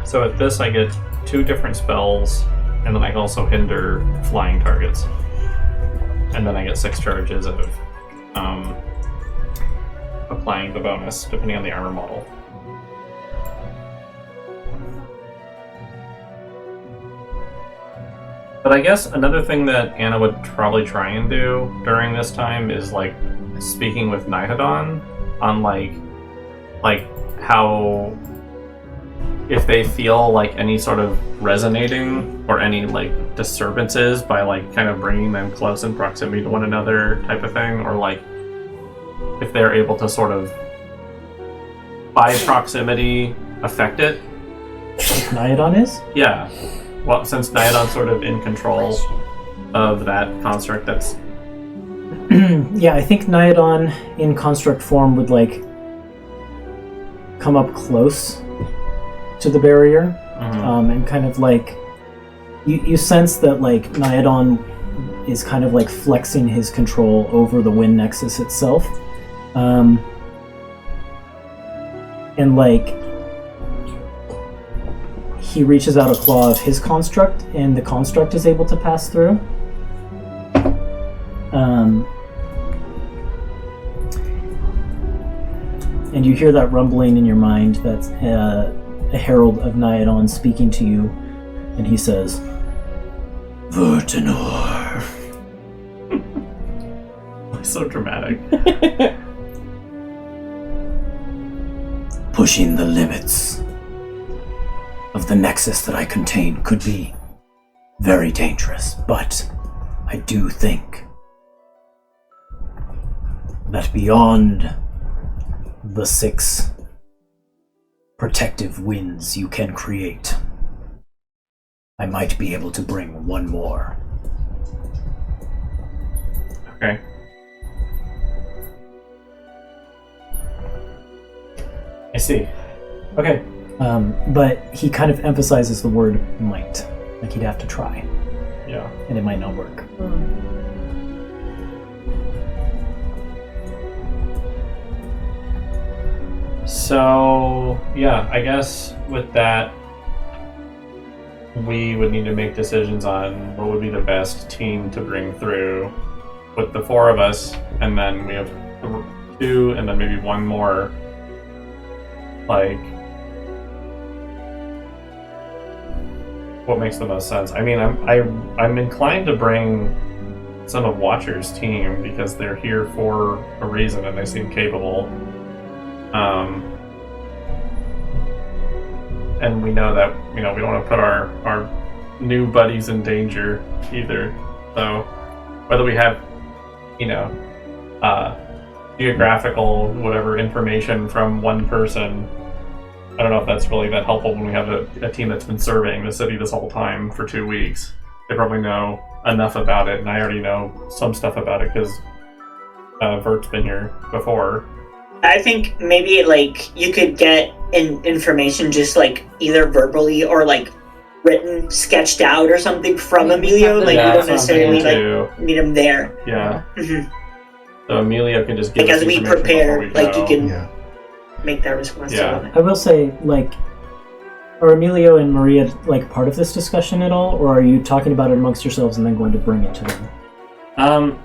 So at this I get 2 different spells, and then I can also hinder flying targets. And then I get 6 charges of applying the bonus, depending on the armor model. But I guess another thing that Anna would probably try and do during this time is speaking with Nihadon on how if they feel any sort of resonating or any disturbances by kind of bringing them close in proximity to one another type of thing, or if they're able to sort of by proximity affect it. Nihadon is? Yeah. Well, since Nihadon's sort of in control of that construct, that's Yeah, I think Nihadon in construct form would come up close to the barrier, and kind of you sense that Nihadon is kind of flexing his control over the Wind Nexus itself, and he reaches out a claw of his construct, and the construct is able to pass through. And you hear that rumbling in your mind that a herald of Nyadon speaking to you, and he says, Vertinor. So dramatic. Pushing the limits of the nexus that I contain could be very dangerous, but I do think that beyond the 6 protective winds you can create, I might be able to bring one more. Okay. I see. Okay. But he kind of emphasizes the word might. Like he'd have to try. Yeah. And it might not work. So, yeah, I guess with that, we would need to make decisions on what would be the best team to bring through with the 4 of us, and then we have 2, and then maybe 1 more. Like, what makes the most sense? I mean, I'm inclined to bring some of Watcher's team because they're here for a reason and they seem capable. And we know that, we don't want to put our new buddies in danger either. So whether we have, geographical whatever information from one person, I don't know if that's really that helpful when we have a team that's been surveying the city this whole time for 2 weeks. They probably know enough about it, and I already know some stuff about it because Vert's been here before. I think maybe you could get information just either verbally or written, sketched out or something from Emilio. You don't necessarily need him there. Yeah. Mm-hmm. So Emilio can just give us as we information prepare, before we go. you can make that response. Yeah. I will say, are Emilio and Maria part of this discussion at all, or are you talking about it amongst yourselves and then going to bring it to them?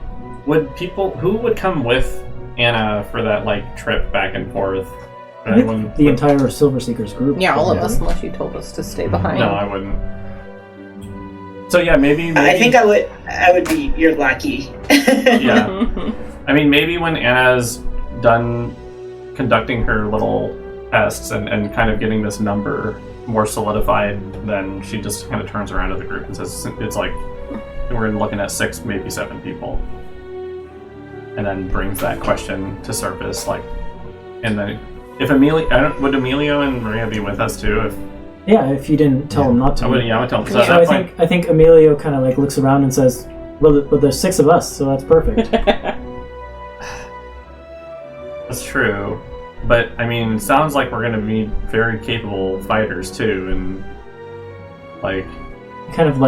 Who would come with Anna for that trip back and forth? The entire Silver Seekers group. Yeah, all of us, unless you told us to stay behind. No, I wouldn't. So yeah, maybe I think I would be your lackey. Yeah. I mean, maybe when Anna's done conducting her little tests and kind of getting this number more solidified, then she just kind of turns around to the group and says, it's we're looking at 6, maybe 7 people. And then brings that question to surface, and then if would Emilio and Maria be with us too? If you didn't tell them not to. I would tell them. So I think Emilio kind of looks around and says, well, there's 6 of us, so that's perfect. That's true, but I mean, it sounds like we're going to be very capable fighters too, and kind of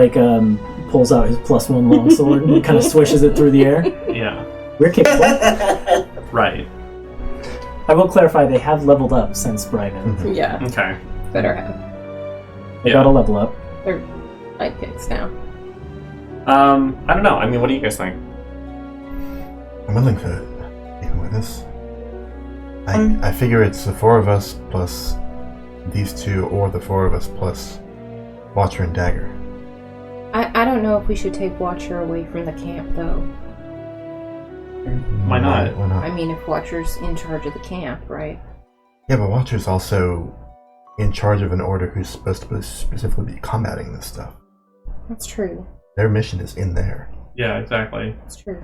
pulls out his +1 longsword and kind of swishes it through the air. Yeah, we're capable. Right. I will clarify, they have leveled up since Bryven. Mm-hmm. Yeah. Okay. Better have. They got a level up. They're sidekicks now. I don't know. I mean, what do you guys think? I'm willing to take him with us. I figure it's the 4 of us plus these 2, or the 4 of us plus Watcher and Dagger. I don't know if we should take Watcher away from the camp, though. Why not? Why not? I mean, if Watcher's in charge of the camp, right? Yeah, but Watcher's also in charge of an order who's supposed to specifically be combating this stuff. That's true. Their mission is in there. Yeah, exactly. That's true.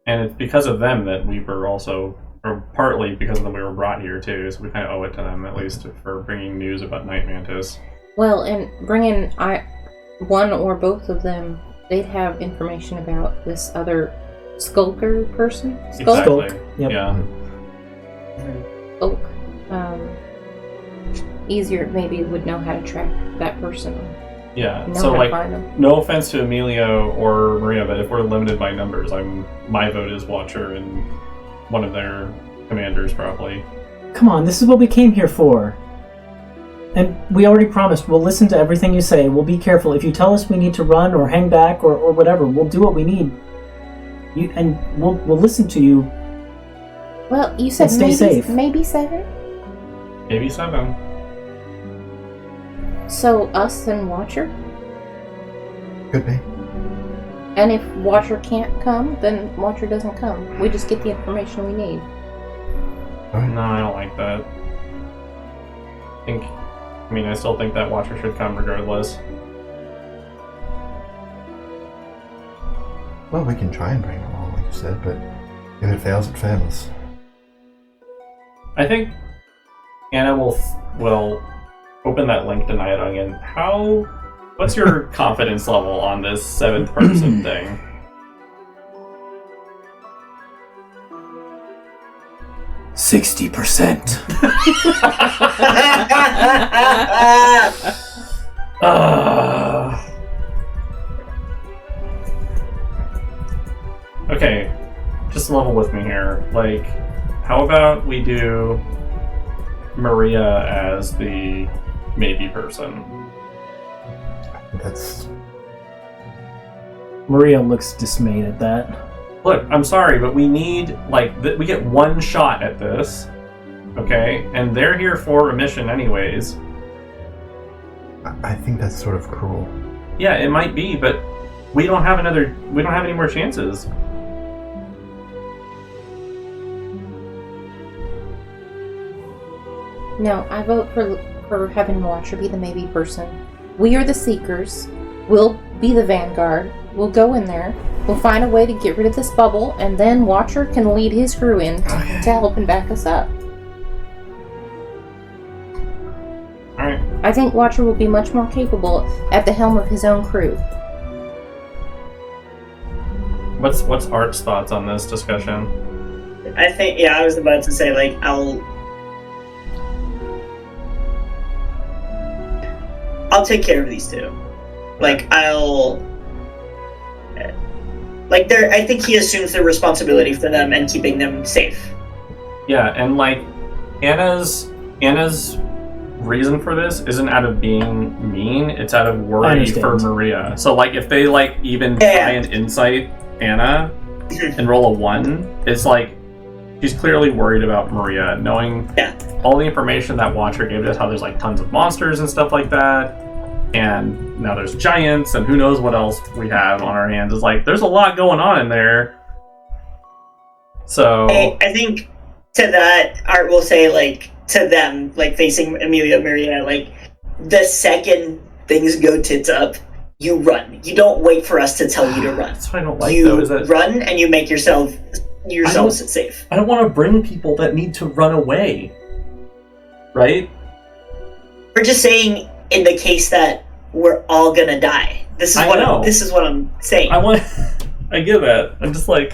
And it's because of them that we were also, or partly because of them we were brought here too, so we kind of owe it to them at least for bringing news about Night Mantis. Well, and bringing one or both of them, they'd have information about this other skulker person. Exactly. Yep. Yeah. Skulk. Easier, maybe would know how to track that person. Yeah. Know So how to find them. no offense to Emilio or Maria, but if we're limited by numbers, my vote is Watcher and one of their commanders probably. Come on, this is what we came here for. And we already promised we'll listen to everything you say. We'll be careful. If you tell us we need to run or hang back or whatever, we'll do what we need. We'll listen to you. Well, you said stay safe. maybe 7? Maybe 7. So us and Watcher? Could be. And if Watcher can't come, then Watcher doesn't come. We just get the information we need. No, I don't like that. I still think that Watcher should come regardless. Well, we can try and bring it along, like you said, but if it fails, it fails. I think Anna will open that link to Night again. What's your confidence level on this 7th person thing? %60. Okay, just level with me here. Like, how about we do Maria as the maybe person? That's... Maria looks dismayed at that. Look, I'm sorry, but we need, we get one shot at this, okay? And they're here for a mission anyways. I think that's sort of cruel. Yeah, it might be, but we don't have any more chances. No, I vote for having Watcher be the maybe person. We are the Seekers. We'll be the Vanguard. We'll go in there. We'll find a way to get rid of this bubble, and then Watcher can lead his crew in to help and back us up. Alright. I think Watcher will be much more capable at the helm of his own crew. What's Art's thoughts on this discussion? I think, yeah, I was about to say, like, I'll take care of these two. Like, I think he assumes the responsibility for them and keeping them safe. Yeah, and Anna's reason for this isn't out of being mean, it's out of worry for Maria. So if they even try and insight Anna and roll a 1, it's she's clearly worried about Maria, knowing all the information that Watcher gave us, how there's tons of monsters and stuff like that. And now there's giants, and who knows what else we have on our hands. It's there's a lot going on in there. So I think to that, Art will say, to them, facing Amelia Maria, the second things go tits up, you run. You don't wait for us to tell you to run. That's what I don't like, you though, is that run and you make yourselves safe. I don't want to bring people that need to run away. Right? We're just saying, in the case that we're all gonna die. This is what I'm saying. I get that. I'm just I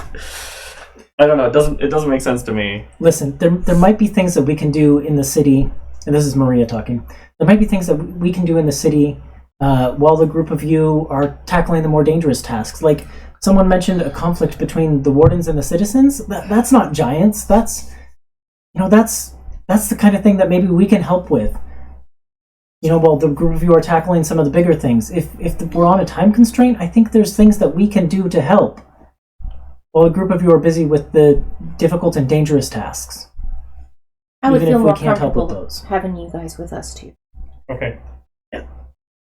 don't know. It doesn't make sense to me. Listen, there might be things that we can do in the city, and this is Maria talking. There might be things that we can do in the city while the group of you are tackling the more dangerous tasks. Like someone mentioned, a conflict between the wardens and the citizens. That's not giants. That's the kind of thing that maybe we can help with. While the group of you are tackling some of the bigger things. If we're on a time constraint, I think there's things that we can do to help. While a group of you are busy with the difficult and dangerous tasks. I would even feel if more we can't help with comfortable those. having you guys with us too. Okay.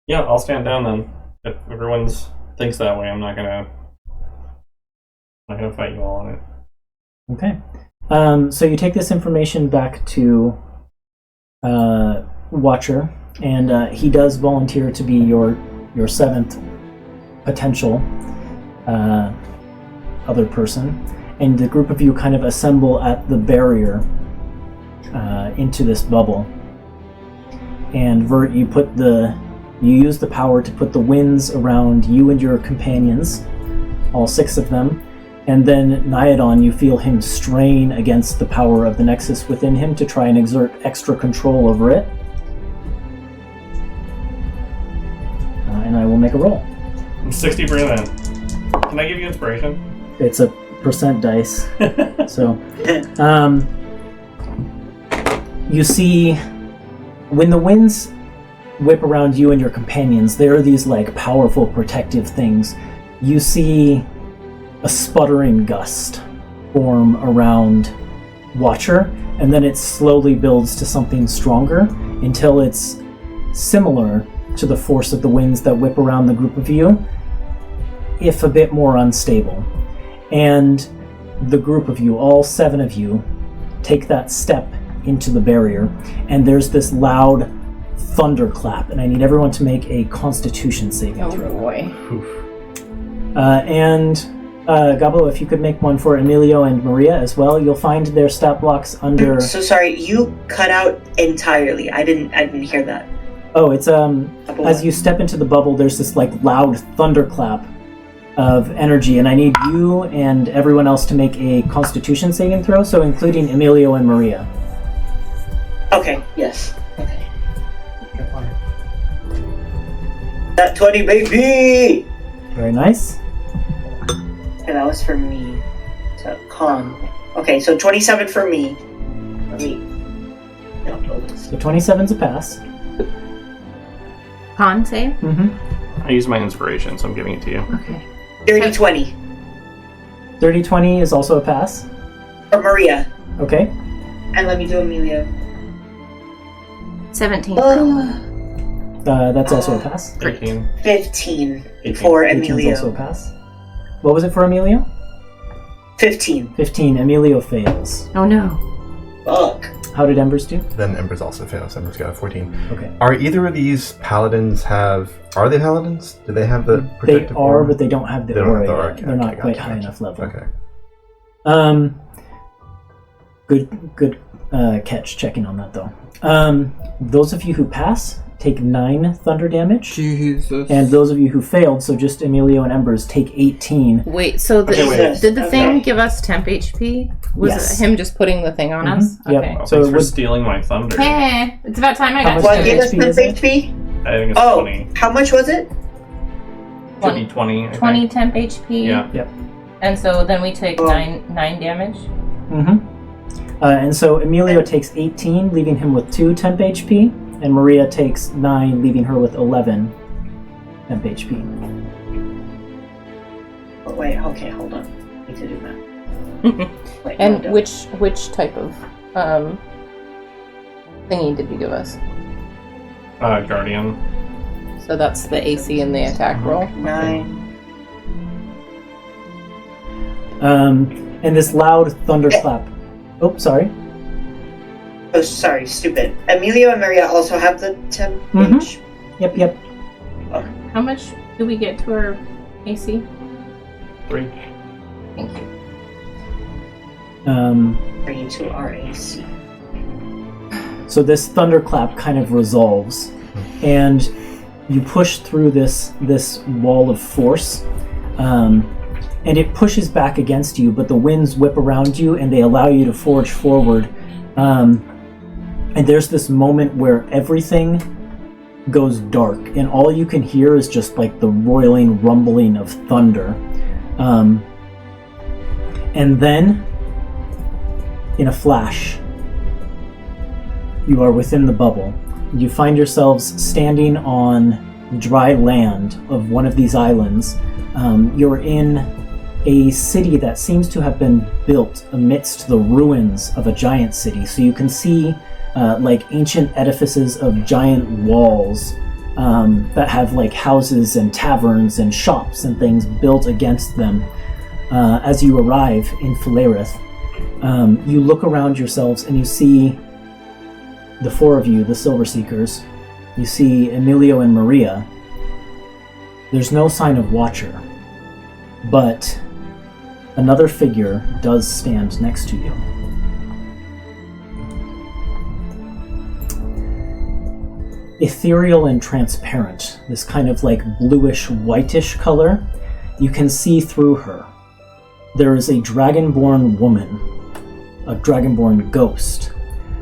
Yeah, I'll stand down then. If everyone thinks that way, I'm not gonna fight you all on it. Okay. So you take this information back to Watcher, and he does volunteer to be your 7th potential other person, and the group of you kind of assemble at the barrier into this bubble. And Vert, you use the power to put the winds around you and your companions, all 6 of them, and then Nyadon, you feel him strain against the power of the Nexus within him to try and exert extra control over it. And I will make a roll. I'm 60%. Can I give you inspiration? It's a % dice. So, you see, when the winds whip around you and your companions, there are these powerful protective things. You see a sputtering gust form around Watcher, and then it slowly builds to something stronger until it's similar to the force of the winds that whip around the group of you, if a bit more unstable. And the group of you, all 7 of you, take that step into the barrier, and there's this loud thunderclap, and I need everyone to make a Constitution saving Oh throw. boy. Gabo, if you could make one for Emilio and Maria as well, you'll find their stat blocks under. So sorry, you cut out entirely. I didn't hear that. Oh, it's as you step into the bubble, there's this like loud thunderclap of energy, and I need you and everyone else to make a Constitution saving throw, so including Emilio and Maria. Okay, yes. Okay. That 20, baby! Very nice. Okay, that was for me. So, con. Okay, so 27 for me. Let me... So 27's a pass. Con save? Mm-hmm. I use my inspiration, so I'm giving it to you. Okay. 30-20 30-20 is also a pass. for Maria. Okay. And let me do Amelia. 17. That's also a pass. 18. 15 18. for 18's Emilio. also a pass. What was it for Emilio? 15. 15. Emilio fails. Oh no. Fuck. How did Embers do? Then Embers also fails. Embers got a 14. Okay. Are either of these paladins Are they paladins? Do they have the They protective are, aura? but they don't have the They don't aura have the yet. aura. Okay, They're not okay, quite gotcha, high gotcha. enough level. Okay. Good catch checking on that though. Those of you who pass take 9 thunder damage. Jesus. And those of you who failed, so just Emilio and Embers, take 18. Wait, so wait. did the thing Okay. give us temp HP? Was Yes. it him just putting the thing on us? Yep. Okay. Well, So thanks it for would- stealing my thunder. Hey, it's about time I How got much What damage gave us HP the is it? HP? I think it's Oh, 20. how much was it? Should be 20. I think. 20 temp HP. Yeah. And so then we take Oh. 9 damage. Mm-hmm. And so Emilio takes 18, leaving him with 2 temp HP, and Maria takes 9, leaving her with 11 temp HP. Oh, wait, okay, hold on. I need to do that. Wait, And no, which type of thingy did you give us? Guardian. So that's the AC and the attack roll. 9. And this loud thunderclap. Oh, sorry. Oh, sorry, stupid. Emilio and Maria also have the temp Mhm. H. Yep. How much do we get to our AC? 3. Thank you. Are you to RAC? So this thunderclap kind of resolves, and you push through this wall of force, and it pushes back against you, but the winds whip around you and they allow you to forge forward. And there's this moment where everything goes dark, and all you can hear is just like the roiling, rumbling of thunder. And then, in a flash, you are within the bubble. You find yourselves standing on dry land of one of these islands. You're in a city that seems to have been built amidst the ruins of a giant city. So you can see like ancient edifices of giant walls that have like houses and taverns and shops and things built against them. As you arrive in Fulaerith, you look around yourselves and you see the 4 of you, the Silver Seekers. You see Emilio and Maria. There's no sign of Watcher, but another figure does stand next to you. Ethereal and transparent, this kind of like bluish whitish color. You can see through her. There is a dragonborn woman, a dragonborn ghost,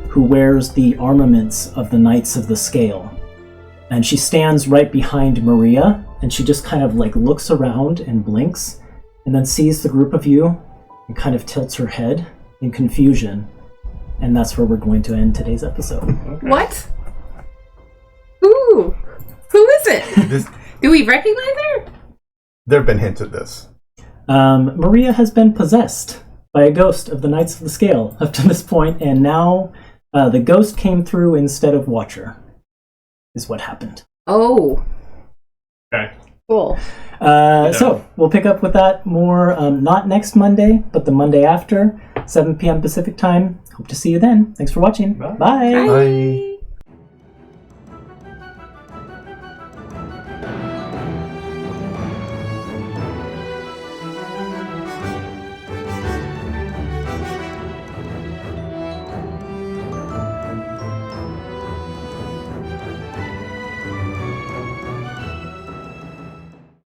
who wears the armaments of the Knights of the Scale. And she stands right behind Maria, and she just kind of like looks around and blinks, and then sees the group of you and kind of tilts her head in confusion. And that's where we're going to end today's episode. Okay. What? Who? Who is it? This, Do we recognize her? there have been hints at this. Maria has been possessed by a ghost of the Knights of the Scale up to this point, and now the ghost came through instead of Watcher, is what happened. Oh, Okay. cool. So we'll pick up with that more, not next Monday, but the Monday after, 7 p.m. Pacific time. Hope to see you then. Thanks for watching. Bye. Bye.